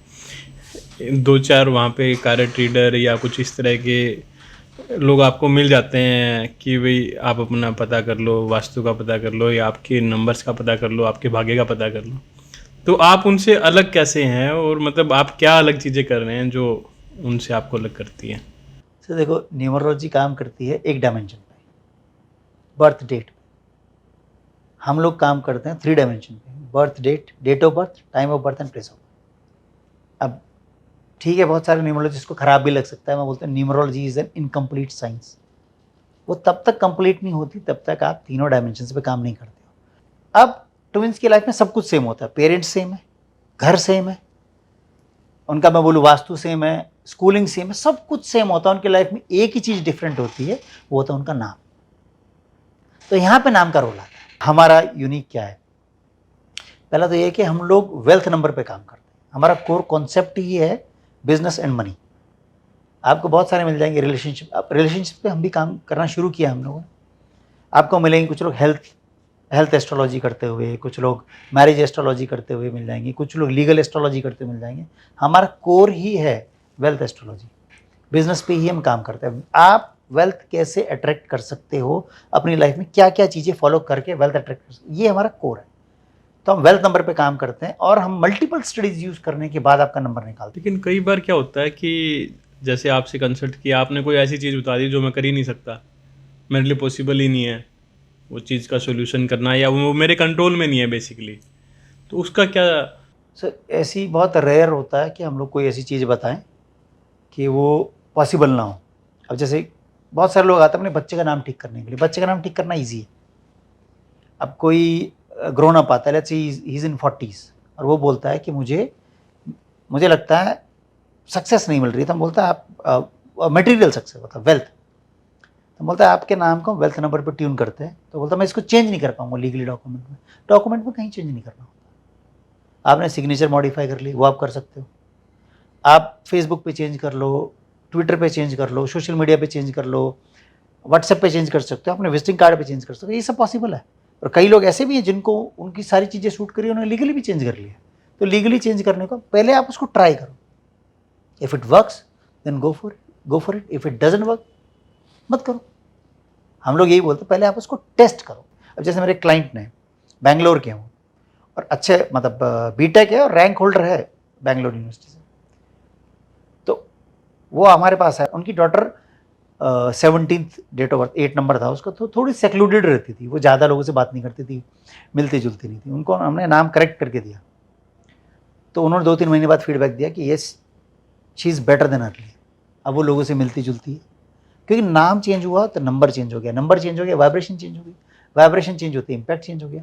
2-4 वहाँ पे कारड रीडर या कुछ इस तरह के लोग आपको मिल जाते हैं कि भाई आप अपना पता कर लो, वास्तु का पता कर लो या आपके नंबर्स का पता कर लो, आपके भाग्य का पता कर लो। तो आप उनसे अलग कैसे हैं, और मतलब आप क्या अलग चीज़ें कर रहे हैं जो उनसे आपको अलग करती हैं? तो देखो, न्यूमरोलॉजी काम करती है एक डायमेंशन पे, बर्थ डेट। हम लोग काम करते हैं 3 डायमेंशन पे, birth date, date of birth, time of birth and place of birth. अब ठीक है, बहुत सारे न्यूमरोलॉजिस्ट को खराब भी लग सकता है, मैं बोलता हूँ numerology is an incomplete science. वो तब तक कंप्लीट नहीं होती तब तक आप तीनों डायमेंशन पे काम नहीं करते हो। अब ट्विंस की लाइफ में सब कुछ सेम होता है, पेरेंट्स सेम है, घर सेम है, उनका मैं बोलूँ वास्तु सेम है, स्कूलिंग सेम है, सब कुछ सेम होता है उनकी लाइफ में। एक ही चीज़ डिफरेंट होती है, वो होता है उनका नाम। तो यहाँ पे नाम का रोल आता है। हमारा यूनिक क्या है? पहला तो ये है कि हम लोग वेल्थ नंबर पे काम करते हैं। हमारा कोर कॉन्सेप्ट ही है बिजनेस एंड मनी। आपको बहुत सारे मिल जाएंगे रिलेशनशिप, अब रिलेशनशिप पे हम भी काम करना शुरू किया हम लोगों ने। आपको मिलेंगे कुछ लोग हेल्थ एस्ट्रोलॉजी करते हुए, कुछ लोग मैरिज एस्ट्रोलॉजी करते हुए मिल जाएंगे, कुछ लोग लीगल एस्ट्रोलॉजी करते हुए मिल जाएंगे। हमारा कोर ही है वेल्थ एस्ट्रोलॉजी। बिजनेस पे ही हम काम करते हैं। आप वेल्थ कैसे अट्रैक्ट कर सकते हो अपनी लाइफ में, क्या क्या चीज़ें फॉलो करके वेल्थ अट्रैक्ट कर सकते, ये हमारा कोर है। तो हम वेल्थ नंबर पे काम करते हैं और हम मल्टीपल स्टडीज यूज करने के बाद आपका नंबर निकालते हैं। लेकिन कई बार क्या होता है कि जैसे आपसे कंसल्ट किया, आपने कोई ऐसी चीज़ बता दी जो मैं कर ही नहीं सकता, मेरे लिए पॉसिबल ही नहीं है वो चीज़ का सोल्यूशन करना, या वो मेरे कंट्रोल में नहीं है बेसिकली, तो उसका क्या? सर ऐसी बहुत रेयर होता है कि हम लोग कोई ऐसी चीज़ बताएं कि वो पॉसिबल ना हो। अब जैसे बहुत सारे लोग आते हैं अपने बच्चे का नाम ठीक करने के लिए। बच्चे का नाम ठीक करना ईजी है। अब कोई ग्रोन अप आता है, let's say he is in 40s, और वो बोलता है कि मुझे लगता है सक्सेस नहीं मिल रही। तो हम बोलता है आप मटेरियल सक्सेस होता है, वेल्थ। तो बोलता है आपके नाम को वेल्थ नंबर पर ट्यून करते हैं। तो बोलता है मैं इसको चेंज नहीं कर पाऊंगा लीगली, डॉक्यूमेंट में कहीं चेंज नहीं करना होता। आपने सिग्नेचर मॉडिफाई कर ली, वो आप कर सकते हो। आप फेसबुक पे चेंज कर लो, ट्विटर पे चेंज कर लो, सोशल मीडिया पे चेंज कर लो, व्हाट्सएप पे चेंज कर सकते हो, अपने विजिटिंग कार्ड पे चेंज कर सकते हो। ये सब पॉसिबल है। और कई लोग ऐसे भी हैं जिनको उनकी सारी चीज़ें शूट करी, उन्होंने लीगली भी चेंज कर लिया। तो लीगली चेंज करने को पहले आप उसको ट्राई करो। If it works then go for it. If it doesn't work मत करो। हम लोग यही बोलते हैं पहले आप उसको टेस्ट करो। अब जैसे मेरे क्लाइंट ने बैंगलोर के हों और अच्छे मतलब बीटेक है और रैंक होल्डर है बैंगलोर यूनिवर्सिटी से, तो वो हमारे पास है। उनकी daughter 17th date of birth, 8 number था उसका, तो थोड़ी सेक्लूडेड रहती थी, वो ज़्यादा लोगों से बात नहीं करती थी, मिलती जुलती नहीं थी। उनको हमने नाम करेक्ट करके दिया। तो उन्होंने 2-3 महीने बाद फीडबैक दिया कि yes she is better than earlier. अब वो लोगों से मिलती जुलती है, क्योंकि नाम चेंज हुआ तो नंबर चेंज हो गया, नंबर चेंज हो गया वाइब्रेशन चेंज हो गई, वाइब्रेशन चेंज होती है इम्पैक्ट चेंज हो गया।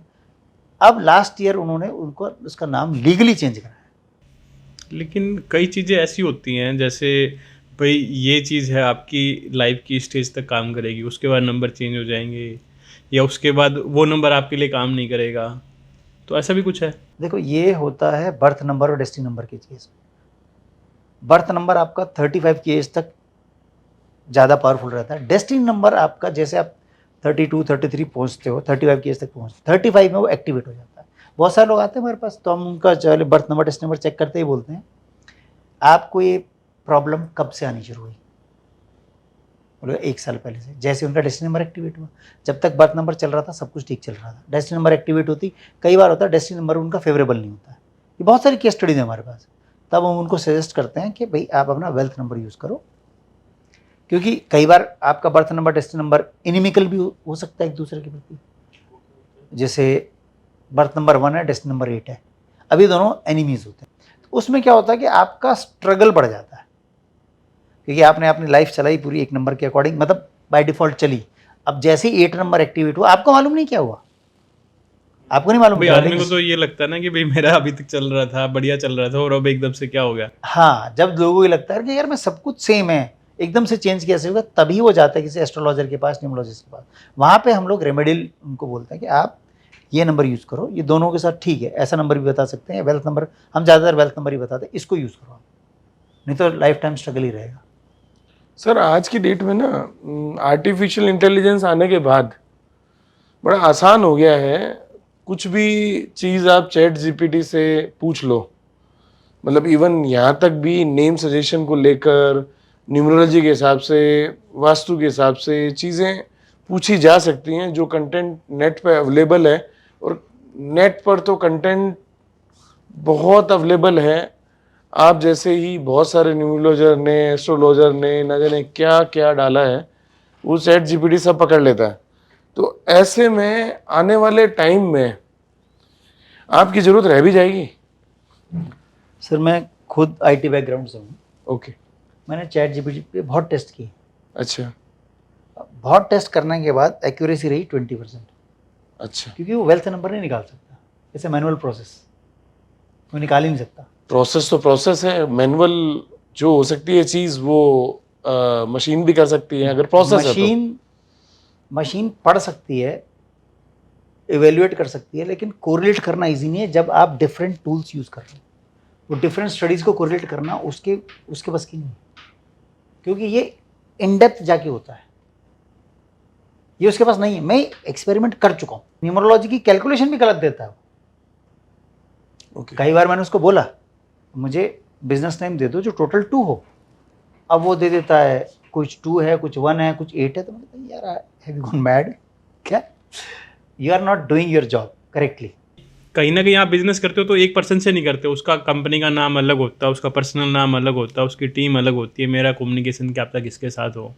अब लास्ट ईयर उन्होंने उनको उसका नाम लीगली चेंज करा है। लेकिन कई चीज़ें ऐसी होती हैं, जैसे भाई ये चीज़ है आपकी लाइफ की स्टेज तक काम करेगी, उसके बाद नंबर चेंज हो जाएंगे, या उसके बाद वो नंबर आपके लिए काम नहीं करेगा, तो ऐसा भी कुछ है? देखो ये होता है बर्थ नंबर और डेस्टिनी नंबर के केस में। बर्थ नंबर आपका 35 की एज तक ज़्यादा पावरफुल रहता है। डेस्टिनी नंबर आपका जैसे आप 32, 33 पहुँचते हो, 35 की एज तक पहुँचते, 35 में वो एक्टिवेट हो जाता है। बहुत सारे लोग आते हैं हमारे पास, तो हम उनका चले birth number destiny number check करते ही बोलते हैं आपको ये प्रॉब्लम कब से आनी शुरू हुई? बोले 1 साल पहले से। जैसे उनका डेस्टिनी नंबर एक्टिवेट हुआ, जब तक बर्थ नंबर चल रहा था सब कुछ ठीक चल रहा था। डेस्टिनी नंबर एक्टिवेट होती, कई बार होता है डेस्टिनी नंबर उनका फेवरेबल नहीं होता है। ये बहुत सारी केस स्टडीज है हमारे पास। तब हम उनको सजेस्ट करते हैं कि भाई आप अपना वेल्थ नंबर यूज़ करो, क्योंकि कई बार आपका birth number destiny number inimical भी हो सकता है एक दूसरे के प्रति। जैसे बर्थ नंबर 1 है, डेस्टिनी नंबर 8 है, अभी दोनों एनिमीज होते हैं। तो उसमें क्या होता है कि आपका स्ट्रगल बढ़ जाता है, क्योंकि आपने अपनी लाइफ चलाई पूरी एक नंबर के अकॉर्डिंग, मतलब बाय डिफॉल्ट चली। अब जैसे ही 8 नंबर एक्टिवेट हुआ, आपको मालूम नहीं क्या हुआ, आपको नहीं मालूम भाई dwelling आदमी को तो ये लगता है ना कि भाई मेरा अभी तक चल रहा था, बढ़िया चल रहा था, और अब एकदम से क्या हो गया। हाँ, जब लोगों को लगता है कि यार मैं सब कुछ सेम है, एकदम से चेंज कैसे होगा, तभी वो जाता है किसी एस्ट्रोलॉजर के पास, न्यूमरोलॉजिस्ट के पास। वहाँ पे हम लोग रेमेडियल उनको बोलते हैं कि आप ये नंबर यूज़ करो, ये दोनों के साथ ठीक है, ऐसा नंबर भी बता सकते हैं, वेल्थ नंबर, हम ज़्यादातर वेल्थ नंबर ही बताते हैं, इसको यूज़ करो आप, नहीं तो लाइफ टाइम स्ट्रगल ही रहेगा। सर आज की डेट में ना आर्टिफिशियल इंटेलिजेंस आने के बाद बड़ा आसान हो गया है, कुछ भी चीज़ आप चैट जीपीटी से पूछ लो। मतलब इवन यहाँ तक भी नेम सजेशन को लेकर न्यूमरोलॉजी के हिसाब से, वास्तु के हिसाब से चीज़ें पूछी जा सकती हैं, जो कंटेंट नेट पे अवेलेबल है। और नेट पर तो कंटेंट बहुत अवेलेबल है। आप जैसे ही बहुत सारे न्यूमरोलॉजर ने, एस्ट्रोलॉजर ने न जाने क्या क्या डाला है, वो चैट जीपीटी सब पकड़ लेता है। तो ऐसे में आने वाले टाइम में आपकी ज़रूरत रह भी जाएगी। सर मैं खुद आईटी बैकग्राउंड से हूँ, ओके, मैंने चैट जीपीटी पे बहुत टेस्ट किए, अच्छा बहुत टेस्ट करने के बाद एक्यूरेसी रही 20%, अच्छा। क्योंकि वो वेल्थ नंबर नहीं निकाल सकता, जैसे मैनुअल प्रोसेस वो निकाल ही नहीं सकता। प्रोसेस तो प्रोसेस है, मैनुअल जो हो सकती है चीज़ वो मशीन भी कर सकती है अगर प्रोसेस है तो। मशीन पढ़ सकती है, इवेल्युएट कर सकती है, लेकिन कोरिलेट करना इजी नहीं है जब आप डिफरेंट टूल्स यूज़ कर रहे हो। वो डिफरेंट स्टडीज़ को कोरिलेट करना उसके बस की नहीं है, क्योंकि ये इन डेप्थ जाके होता है, ये उसके पास नहीं है। मैं एक्सपेरिमेंट कर चुका हूँ, न्यूमरोलॉजी की कैलकुलेशन भी गलत देता है वो। ओके, कई बार मैंने उसको बोला मुझे बिजनेस नेम दे दो जो टोटल 2 हो, अब वो दे देता है कुछ 2 है, कुछ 1 है, कुछ 8 है। तो मैंने कहा यार हैव यू गॉन मैड क्या, you are not doing your job correctly. कहीं ना कहीं आप बिजनेस करते हो तो एक पर्सन से नहीं करते, उसका कंपनी का नाम अलग होता है, उसका पर्सनल नाम अलग होता है, उसकी टीम अलग होती है, मेरा कम्युनिकेशन क्या पता किसके साथ हो।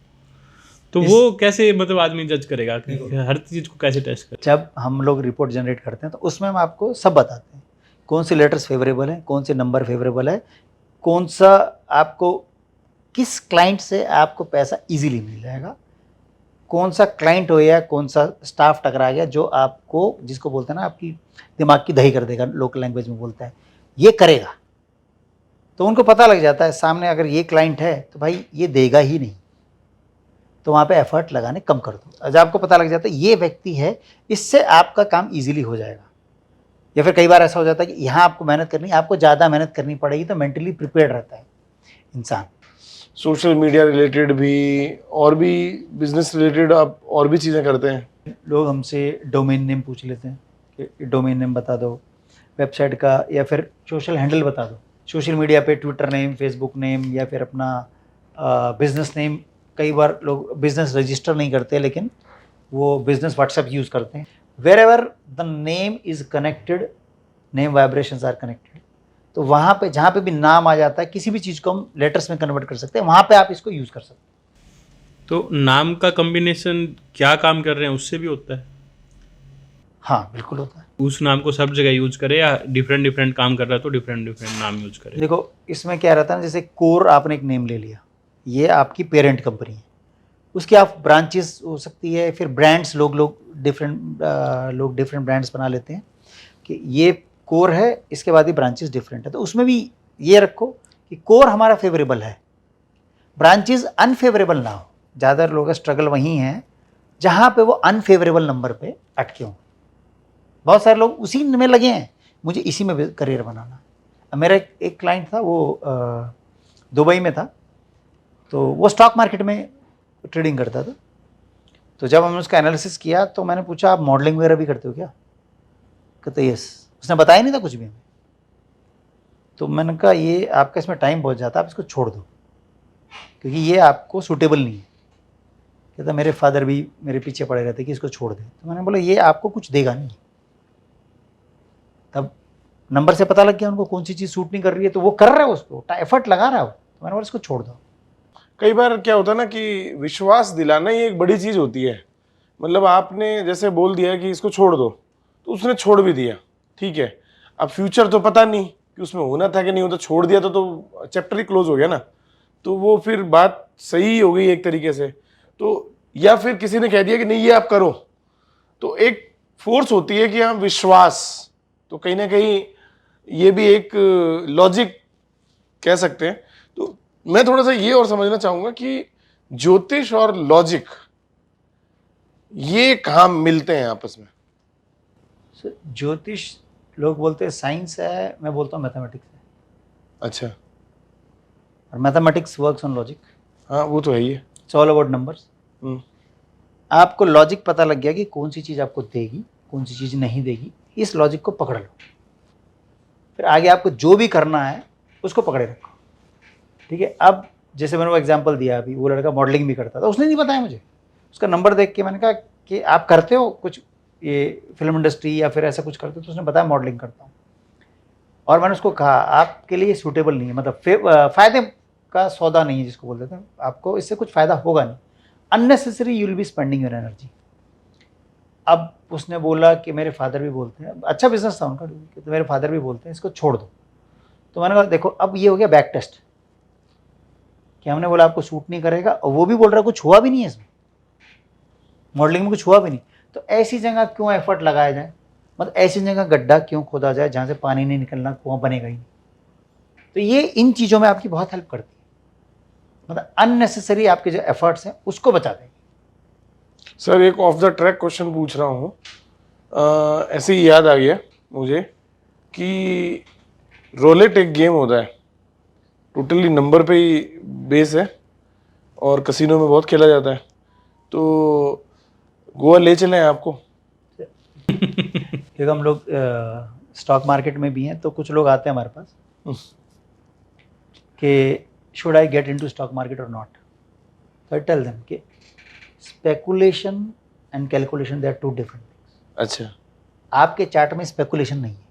तो वो कैसे मतलब आदमी जज करेगा, हर चीज़ को कैसे टेस्ट करेगा। जब हम लोग रिपोर्ट जनरेट करते हैं तो उसमें हम आपको सब बताते हैं, कौन से लेटर्स फेवरेबल हैं, कौन से नंबर फेवरेबल है, कौन सा आपको किस क्लाइंट से आपको पैसा इजीली मिल जाएगा, कौन सा क्लाइंट हो या कौन सा स्टाफ टकरा गया जो आपको, जिसको बोलते हैं ना आपकी दिमाग की दही कर देगा, लोकल लैंग्वेज में बोलता है, ये करेगा। तो उनको पता लग जाता है सामने अगर ये क्लाइंट है तो भाई ये देगा ही नहीं, तो वहाँ पे एफर्ट लगाने कम कर दो। जब आपको पता लग जाता है ये व्यक्ति है, इससे आपका काम इजीली हो जाएगा। या फिर कई बार ऐसा हो जाता है कि यहाँ आपको मेहनत करनी है, आपको ज़्यादा मेहनत करनी पड़ेगी, तो मेंटली प्रिपेयर्ड रहता है इंसान। सोशल मीडिया रिलेटेड भी और भी बिजनेस रिलेटेड आप और भी चीज़ें करते हैं। लोग हमसे डोमेन नेम पूछ लेते हैं कि डोमेन नेम बता दो, वेबसाइट का, या फिर सोशल हैंडल बता दो। सोशल मीडिया पे ट्विटर नेम, फेसबुक नेम, या फिर अपना बिजनेस नेम। कई बार लोग बिजनेस रजिस्टर नहीं करते, लेकिन वो बिजनेस व्हाट्सएप यूज़ करते हैं। Wherever the name is connected, name vibrations are connected, तो वहाँ पे जहाँ पे भी नाम आ जाता है, किसी भी चीज़ को हम लेटर्स में कन्वर्ट कर सकते हैं, वहाँ पे आप इसको यूज़ कर सकते हैं। तो नाम का कॉम्बिनेशन क्या काम कर रहे हैं उससे भी होता है। हाँ बिल्कुल होता है। उस नाम को सब जगह यूज करे या डिफरेंट डिफरेंट काम कर रहा है तो डिफरेंट डिफरेंट नाम यूज करे। देखो इसमें क्या रहता है ना, जैसे कोर आपने एक नेम ले लिया, ये आपकी पेरेंट कंपनी है, उसकी आप ब्रांचेस हो सकती है, फिर ब्रांड्स, लोग डिफरेंट ब्रांड्स बना लेते हैं कि ये कोर है, इसके बाद ही ब्रांचेस डिफरेंट है। तो उसमें भी ये रखो कि कोर हमारा फेवरेबल है, ब्रांचेस अनफेवरेबल ना हो। ज़्यादातर लोगों का स्ट्रगल वहीं है जहाँ पे वो अनफेवरेबल नंबर पे अटके हों। बहुत सारे लोग उसी में लगे हैं, मुझे इसी में करियर बनाना। अब मेरा एक क्लाइंट था, वो दुबई में था, तो वो स्टॉक मार्केट में ट्रेडिंग करता था। तो जब हमने उसका एनालिसिस किया तो मैंने पूछा आप मॉडलिंग वगैरह भी करते हो क्या? कहते यस। उसने बताया नहीं था कुछ भी हमें। तो मैंने कहा ये आपका इसमें टाइम बहुत जाता है, आप इसको छोड़ दो, क्योंकि ये आपको सूटेबल नहीं है। कहता मेरे फादर भी मेरे पीछे पड़े रहते कि इसको छोड़ दे। तो मैंने बोला ये आपको कुछ देगा नहीं। तब नंबर से पता लग गया उनको कौन सी चीज़ सूट नहीं कर रही है, तो वो कर रहा है, उसको एफर्ट लगा रहा है वो। तो मैंने बोला इसको छोड़ दो। कई बार क्या होता है ना कि विश्वास दिलाना ही एक बड़ी चीज़ होती है। मतलब आपने जैसे बोल दिया कि इसको छोड़ दो, तो उसने छोड़ भी दिया, ठीक है। अब फ्यूचर तो पता नहीं कि उसमें होना था कि नहीं होता, छोड़ दिया तो चैप्टर ही क्लोज हो गया ना। तो वो फिर बात सही हो गई एक तरीके से। तो या फिर किसी ने कह दिया कि नहीं ये आप करो, तो एक फोर्स होती है कि हाँ विश्वास, तो कहीं ना कहीं ये भी एक लॉजिक कह सकते हैं। तो मैं थोड़ा सा ये और समझना चाहूंगा कि ज्योतिष और लॉजिक ये कहाँ मिलते हैं आपस में? ज्योतिष लोग बोलते हैं साइंस है, मैं बोलता हूँ मैथमेटिक्स है। अच्छा। और मैथमेटिक्स वर्क्स ऑन लॉजिक। हाँ वो तो है ही है। It's all about numbers. आपको लॉजिक पता लग गया कि कौन सी चीज़ आपको देगी, कौन सी चीज़ नहीं देगी, इस लॉजिक को पकड़ लो। फिर आगे आपको जो भी करना है उसको पकड़े रखो। ठीक है। अब जैसे मैंने वो एग्जांपल दिया अभी, वो लड़का मॉडलिंग भी करता था, उसने नहीं बताया मुझे। उसका नंबर देख के मैंने कहा कि आप करते हो कुछ ये फिल्म इंडस्ट्री या फिर ऐसा कुछ करते हो? तो उसने बताया मॉडलिंग करता हूँ। और मैंने उसको कहा आपके लिए सूटेबल नहीं है, मतलब फ़ायदे का सौदा नहीं है जिसको बोल देते हैं, आपको इससे कुछ फ़ायदा होगा नहीं, unnecessary you will be spending your energy. अब उसने बोला कि मेरे फादर भी बोलते हैं, अच्छा बिजनेस था उनका, तो मेरे फादर भी बोलते हैं इसको छोड़ दो। तो मैंने कहा देखो अब ये हो गया बैक टेस्ट, कि हमने बोला आपको सूट नहीं करेगा और वो भी बोल रहा कुछ हुआ भी नहीं है इसमें, मॉडलिंग में कुछ हुआ भी नहीं, तो ऐसी जगह क्यों एफर्ट लगाया जाए, मतलब ऐसी जगह गड्ढा क्यों खोदा जाए जहाँ से पानी नहीं निकलना, कुआं बनेगा ही नहीं। तो ये इन चीज़ों में आपकी बहुत हेल्प करती है, मतलब अननेसेसरी आपके जो एफर्ट्स हैं उसको बचा देगी। सर एक ऑफ द ट्रैक क्वेश्चन पूछ रहा हूँ, ऐसे ही याद आ गया मुझे कि रोलेट एक गेम होता है, टोटली नंबर पे ही बेस है और कसिनो में बहुत खेला जाता है, तो गोवा ले चलें आपको? क्योंकि हम लोग स्टॉक मार्केट में भी हैं, तो कुछ लोग आते हैं हमारे पास कि should I get into stock market और नॉट। तो आई टेल देम कि speculation and calculation they are two different things. अच्छा। आपके चार्ट में स्पेकुलेशन नहीं है,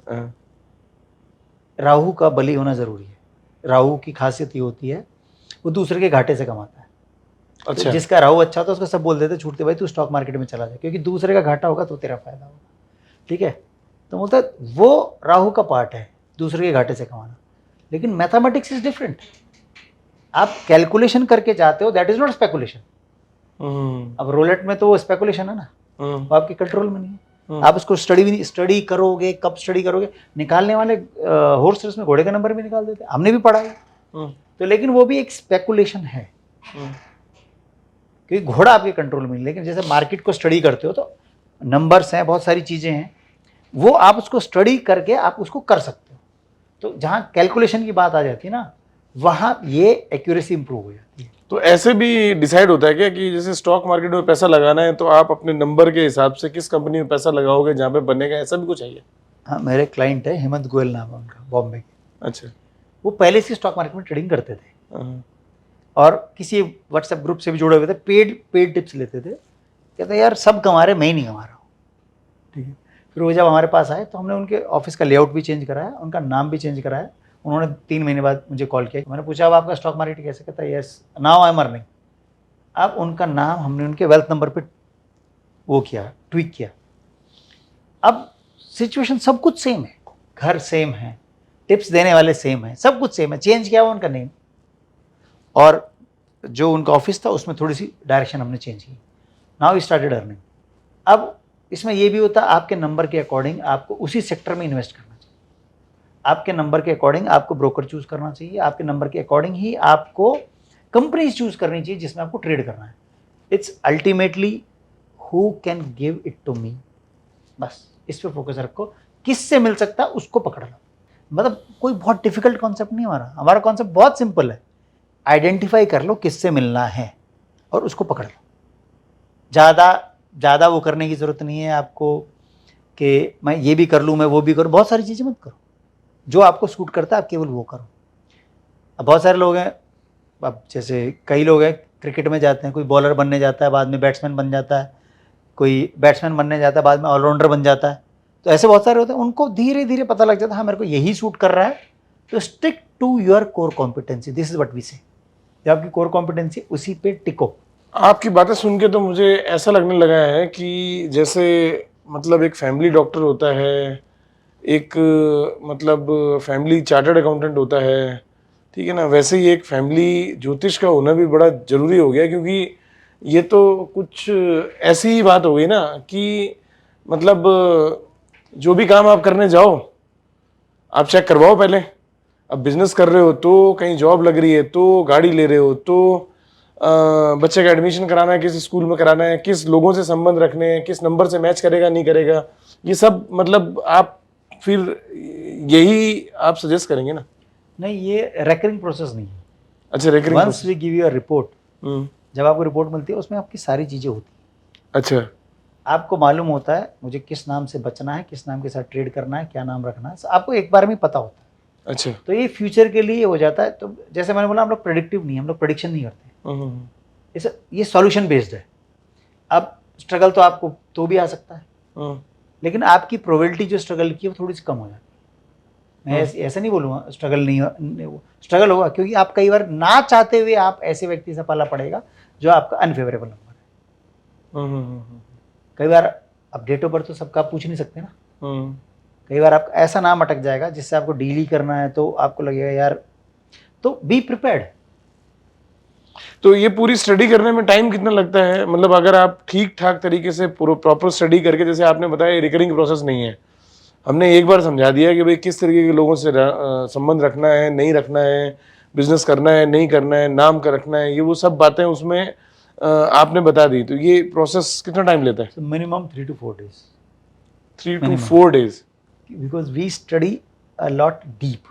हाँ। राहु का बली होना ज़रूरी है। राहु की खासियत ये होती है वो दूसरे के घाटे से कमाता है। अच्छा। तो जिसका राहु अच्छा होता है उसको सब बोल देते छूटते भाई तू स्टॉक मार्केट में चला जाए, क्योंकि दूसरे का घाटा होगा तो तेरा फायदा होगा। ठीक है। तो बोलता है वो राहु का पार्ट है दूसरे के घाटे से कमाना, लेकिन मैथमेटिक्स इज डिफरेंट। आप कैलकुलेशन करके जाते हो, दैट इज नॉट स्पेकुलेशन। अब रोलेट में तो वो स्पेकुलेशन है ना, वो आपके कंट्रोल में नहीं है। आप उसको स्टडी करोगे, कब स्टडी करोगे, निकालने वाले हॉर्स रेस में घोड़े का नंबर भी निकाल देते हैं, हमने भी पढ़ा है। तो लेकिन वो भी एक स्पेकुलेशन है, क्योंकि घोड़ा आपके कंट्रोल में नहीं। लेकिन जैसे मार्केट को स्टडी करते हो तो नंबर्स हैं, बहुत सारी चीज़ें हैं, वो आप उसको स्टडी करके आप उसको कर सकते हो। तो जहाँ कैलकुलेशन की बात आ जाती है ना, वहाँ ये एक्यूरेसी इंप्रूव हो जाती है। तो ऐसे भी डिसाइड होता है क्या कि जैसे स्टॉक मार्केट में पैसा लगाना है तो आप अपने नंबर के हिसाब से किस कंपनी में पैसा लगाओगे जहाँ पे बनेगा, ऐसा भी कुछ है? हाँ, मेरे क्लाइंट है हेमंत गोयल नाम है उनका, बॉम्बे के। अच्छा। वो पहले से स्टॉक मार्केट में ट्रेडिंग करते थे हाँ। और किसी व्हाट्सएप ग्रुप से भी जुड़े हुए थे, पेड टिप्स लेते थे। कहते यार सब कमा रहे, मैं ही नहीं कमा रहा हूँ। ठीक है। फिर वो जब हमारे पास आए तो हमने उनके ऑफिस का लेआउट भी चेंज कराया, उनका नाम भी चेंज कराया। उन्होंने 3 महीने बाद मुझे कॉल किया, मैंने पूछा अब आपका स्टॉक मार्केट कैसे? कहता है yes now I am earning. अब उनका नाम हमने उनके वेल्थ नंबर पे वो किया, ट्वीक किया। अब सिचुएशन सब कुछ सेम है, घर सेम है, टिप्स देने वाले सेम है, सब कुछ सेम है, चेंज किया हुआ उनका नेम और जो उनका ऑफिस था उसमें थोड़ी सी डायरेक्शन हमने चेंज की। Now we started earning. अब इसमें ये भी होता है आपके नंबर के अकॉर्डिंग आपको उसी सेक्टर में इन्वेस्ट करना चाहिए, आपके नंबर के अकॉर्डिंग आपको ब्रोकर चूज करना चाहिए, आपके नंबर के अकॉर्डिंग ही आपको कंपनीज चूज करनी चाहिए जिसमें आपको ट्रेड करना है। It's ultimately who can give it to me, बस इस पर फोकस रखो, किससे मिल सकता है उसको पकड़ लो। मतलब कोई बहुत डिफिकल्ट कॉन्सेप्ट नहीं हमारा कॉन्सेप्ट बहुत सिंपल है। आइडेंटिफाई कर लो किससे मिलना है और उसको पकड़ लो। ज़्यादा वो करने की ज़रूरत नहीं है आपको कि मैं ये भी कर लूँ, मैं वो भी करूँ, बहुत सारी चीज़ें मत करो। जो आपको सूट करता है आप केवल वो करो। अब बहुत सारे लोग हैं, अब जैसे कई लोग हैं क्रिकेट में जाते हैं, कोई बॉलर बनने जाता है बाद में बैट्समैन बन जाता है, कोई बैट्समैन बनने जाता है बाद में ऑलराउंडर बन जाता है। तो ऐसे बहुत सारे होते हैं, उनको धीरे धीरे पता लग जाता है हाँ मेरे को यही सूट कर रहा है। तो stick to your core competency, this is what we say. जो आपकी कोर कॉम्पिटेंसी उसी पे टिको। आपकी बातें सुन के तो मुझे ऐसा लगने लगा है कि जैसे मतलब एक फैमिली डॉक्टर होता है, एक मतलब फैमिली चार्टर्ड अकाउंटेंट होता है, ठीक है ना, वैसे ही एक फैमिली ज्योतिष का होना भी बड़ा जरूरी हो गया, क्योंकि ये तो कुछ ऐसी ही बात हो गई ना कि मतलब जो भी काम आप करने जाओ आप चेक करवाओ पहले। अब बिजनेस कर रहे हो तो, कहीं जॉब लग रही है तो, गाड़ी ले रहे हो तो, बच्चे का एडमिशन कराना है, किस स्कूल में कराना है, किस लोगों से संबंध रखने हैं, किस नंबर से मैच करेगा नहीं करेगा, ये सब मतलब आप फिर यही आप सजेस्ट करेंगे ना? नहीं, ये रेकरिंग प्रोसेस नहीं है। अच्छा, recurring once we give you a report, hmm, जब आपको रिपोर्ट मिलती है उसमें आपकी सारी चीज़ें होती हैं। अच्छा आपको मालूम होता है मुझे किस नाम से बचना है, किस नाम के साथ ट्रेड करना है, क्या नाम रखना है, आपको एक बार में पता होता है। अच्छा तो ये फ्यूचर के लिए हो जाता है। तो जैसे मैंने बोला, हम लोग प्रेडिक्टिव नहीं, हम लोग प्रेडिक्शन नहीं करते। हम्म, इस ये सॉल्यूशन बेस्ड है। अब स्ट्रगल तो आपको तो भी आ सकता है, हम्म, लेकिन आपकी प्रोबेबिलिटी जो स्ट्रगल की है वो थोड़ी सी कम हो जाती है। मैं ऐसा नहीं बोलूँगा स्ट्रगल नहीं, स्ट्रगल होगा, क्योंकि आप कई बार ना चाहते हुए आप ऐसे व्यक्ति से पाला पड़ेगा जो आपका अनफेवरेबल नंबर है। कई बार अब डेट ऑफ बर्थ तो सबका आप पूछ नहीं सकते ना। कई बार आपका ऐसा नाम अटक जाएगा जिससे आपको डील ही करना है, तो आपको लगेगा यार, तो बी प्रिपेयर्ड। तो ये पूरी स्टडी करने में टाइम कितना लगता है? मतलब अगर आप ठीक ठाक तरीके से प्रॉपर स्टडी करके, जैसे आपने बताया रिकरिंग प्रोसेस नहीं है, हमने एक बार समझा दिया कि भाई किस तरीके के लोगों से संबंध रखना है, नहीं रखना है, बिजनेस करना है, नहीं करना है, नाम का रखना है, ये वो सब बातें उसमें आपने बता दी। तो ये प्रोसेस कितना टाइम लेता है? Minimum 3 to 4 days, 3 to 4 days। Because we study a lot deep.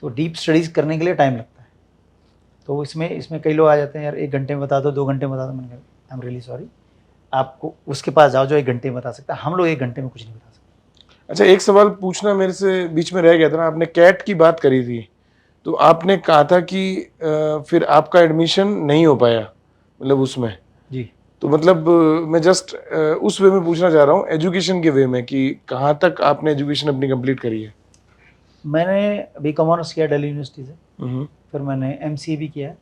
तो डीप स्टडीज करने के लिए टाइम लगता है। तो इसमें कई लोग आ जाते हैं, यार 1 घंटे में बता दो, 2 घंटे में बता दो। मैंने कहा आई एम रियली सॉरी, आपको उसके पास जाओ जो 1 घंटे में बता सकता है, हम लोग 1 घंटे में कुछ नहीं बता सकते। अच्छा, एक सवाल पूछना मेरे से बीच में रह गया था ना, आपने कैट की बात करी थी, तो आपने कहा था कि फिर आपका एडमिशन नहीं हो पाया, मतलब उसमें। जी, तो मतलब मैं जस्ट उस वे में पूछना चाह रहा हूँ, एजुकेशन के वे में, कि कहाँ तक आपने एजुकेशन अपनी कंप्लीट करी है? मैंने बी कॉम ऑनर्स किया दिल्ली यूनिवर्सिटी से, फिर मैंने MCA भी किया,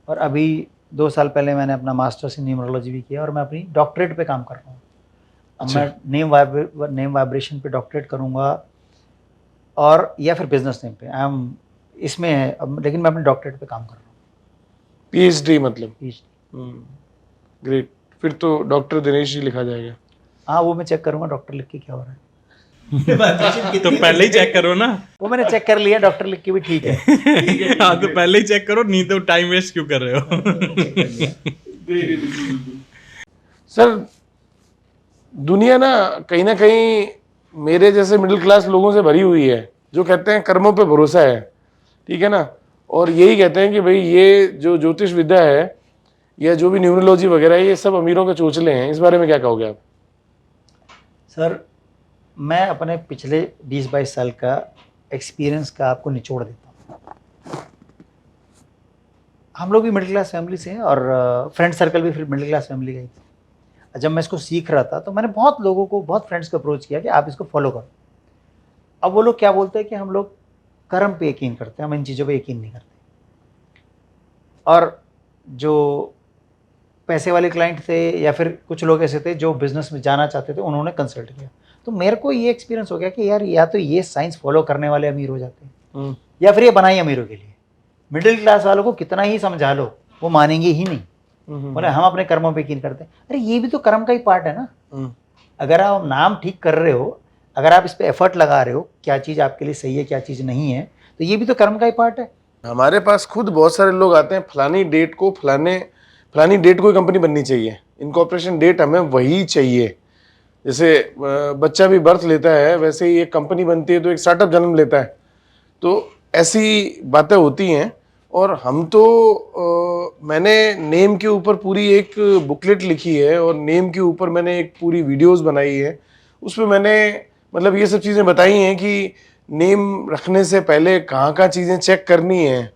और अभी 2 साल पहले मैंने अपना मास्टर्स इन न्यूमरोलॉजी भी किया, और मैं अपनी डॉक्टरेट पे काम कर रहा हूँ। अब मैं नेम वाइब्रेशन पे डॉक्टरेट करूँगा, और या फिर बिजनेस नेम पे, आई एम इसमें है अब, लेकिन मैं अपने डॉक्टरेट पे काम कर रहा हूँ। PhD मतलब? PhD। ग्रेट। फिर तो डॉक्टर दिनेश जी लिखा जाएगा। हाँ, वो मैं चेक करूँगा डॉक्टर लिख के क्या हो रहा है। तो पहले ही चेक करो ना। वो मैंने चेक कर लिया, डॉक्टर लिख के भी ठीक है। हाँ, तो पहले ही चेक करो, नहीं तो टाइम वेस्ट क्यों कर रहे हो? सर, दुनिया ना कहीं मेरे जैसे मिडिल क्लास लोगों से भरी हुई है, जो कहते हैं कर्मों पे भरोसा है, ठीक है ना, और यही कहते हैं कि भाई ये जो ज्योतिष विद्या है या जो भी न्यूमरोलॉजी वगैरह है, ये सब अमीरों के चोचले हैं। इस बारे में क्या कहोगे आप? सर, मैं अपने पिछले 20-22 साल का एक्सपीरियंस का आपको निचोड़ देता हूँ। हम लोग भी मिडिल क्लास फैमिली से हैं, और फ्रेंड सर्कल भी फिर मिडिल क्लास फैमिली का ही था। जब मैं इसको सीख रहा था तो मैंने बहुत लोगों को, बहुत फ्रेंड्स को अप्रोच किया कि आप इसको फॉलो करो। अब वो लोग क्या बोलते हैं कि हम लोग कर्म पे यकीन करते हैं, हम इन चीज़ों पे यकीन नहीं करते। और जो पैसे वाले क्लाइंट थे, या फिर कुछ लोग ऐसे थे जो बिजनेस में जाना चाहते थे, उन्होंने कंसल्ट किया। तो मेरे को ये एक्सपीरियंस हो गया कि यार, या तो ये साइंस फॉलो करने वाले अमीर हो जाते हैं, या फिर ये बनाई अमीरों के लिए। मिडिल क्लास वालों को कितना ही समझा लो, वो मानेंगे ही नहीं। बोले हम अपने कर्मों पे यकीन करते हैं। अरे ये भी तो कर्म का ही पार्ट है ना। अगर आप नाम ठीक कर रहे हो, अगर आप इस पे एफर्ट लगा रहे हो, क्या चीज़ आपके लिए सही है, क्या चीज़ नहीं है, तो ये भी तो कर्म का ही पार्ट है। हमारे पास खुद बहुत सारे लोग आते हैं, फलानी डेट को ही कंपनी बननी चाहिए, इनकॉर्पोरेशन डेट हमें वही चाहिए। जैसे बच्चा भी बर्थ लेता है, वैसे ही एक कंपनी बनती है तो एक स्टार्टअप जन्म लेता है। तो ऐसी बातें होती हैं। और हम तो मैंने नेम के ऊपर पूरी एक बुकलेट लिखी है, और नेम के ऊपर मैंने एक पूरी वीडियोस बनाई है। उसमें मैंने मतलब ये सब चीज़ें बताई हैं कि नेम रखने से पहले कहाँ चीज़ें चेक करनी है।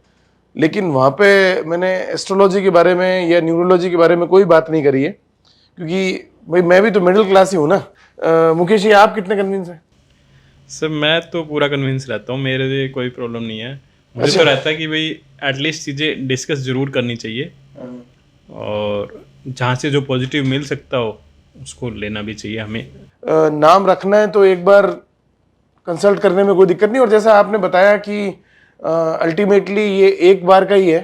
लेकिन वहाँ पे मैंने एस्ट्रोलॉजी के बारे में या न्यूरोलॉजी के बारे में कोई बात नहीं करी है, क्योंकि भाई मैं भी तो मिडिल क्लास ही हूँ ना। मुकेश जी, आप कितने कन्विंस हैं? सर, मैं तो पूरा कन्विंस रहता हूँ, मेरे लिए कोई प्रॉब्लम नहीं है। मुझे तो रहता है कि भाई एटलीस्ट चीज़ें डिस्कस जरूर करनी चाहिए, और जहाँ से जो पॉजिटिव मिल सकता हो उसको लेना भी चाहिए हमें। नाम रखना है तो एक बार कंसल्ट करने में कोई दिक्कत नहीं। और जैसा आपने बताया कि अल्टीमेटली ये एक बार का ही है।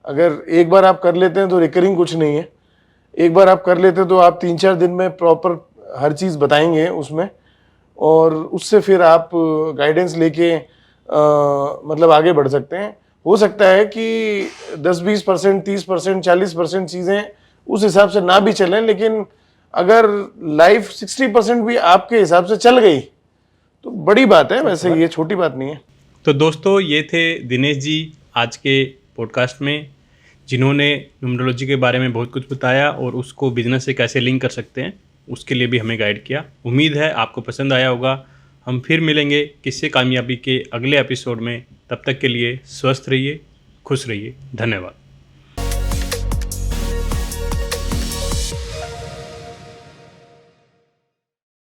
अगर एक बार आप कर लेते हैं तो रिकरिंग कुछ नहीं है। एक बार आप कर लेते हैं तो आप 3-4 दिन में प्रॉपर हर चीज़ बताएंगे उसमें, और उससे फिर आप गाइडेंस लेके मतलब आगे बढ़ सकते हैं। हो सकता है कि 10-20%, 30%, 40% चीज़ें उस हिसाब से ना भी चलें, लेकिन अगर लाइफ 60% भी आपके हिसाब से चल गई तो बड़ी बात है। वैसे ये छोटी बात नहीं है। तो दोस्तों, ये थे दिनेश जी आज के पॉडकास्ट में, जिन्होंने न्यूमरोलॉजी के बारे में बहुत कुछ बताया और उसको बिजनेस से कैसे लिंक कर सकते हैं उसके लिए भी हमें गाइड किया। उम्मीद है आपको पसंद आया होगा। हम फिर मिलेंगे किस्से कामयाबी के अगले एपिसोड में। तब तक के लिए स्वस्थ रहिए, खुश रहिए। धन्यवाद।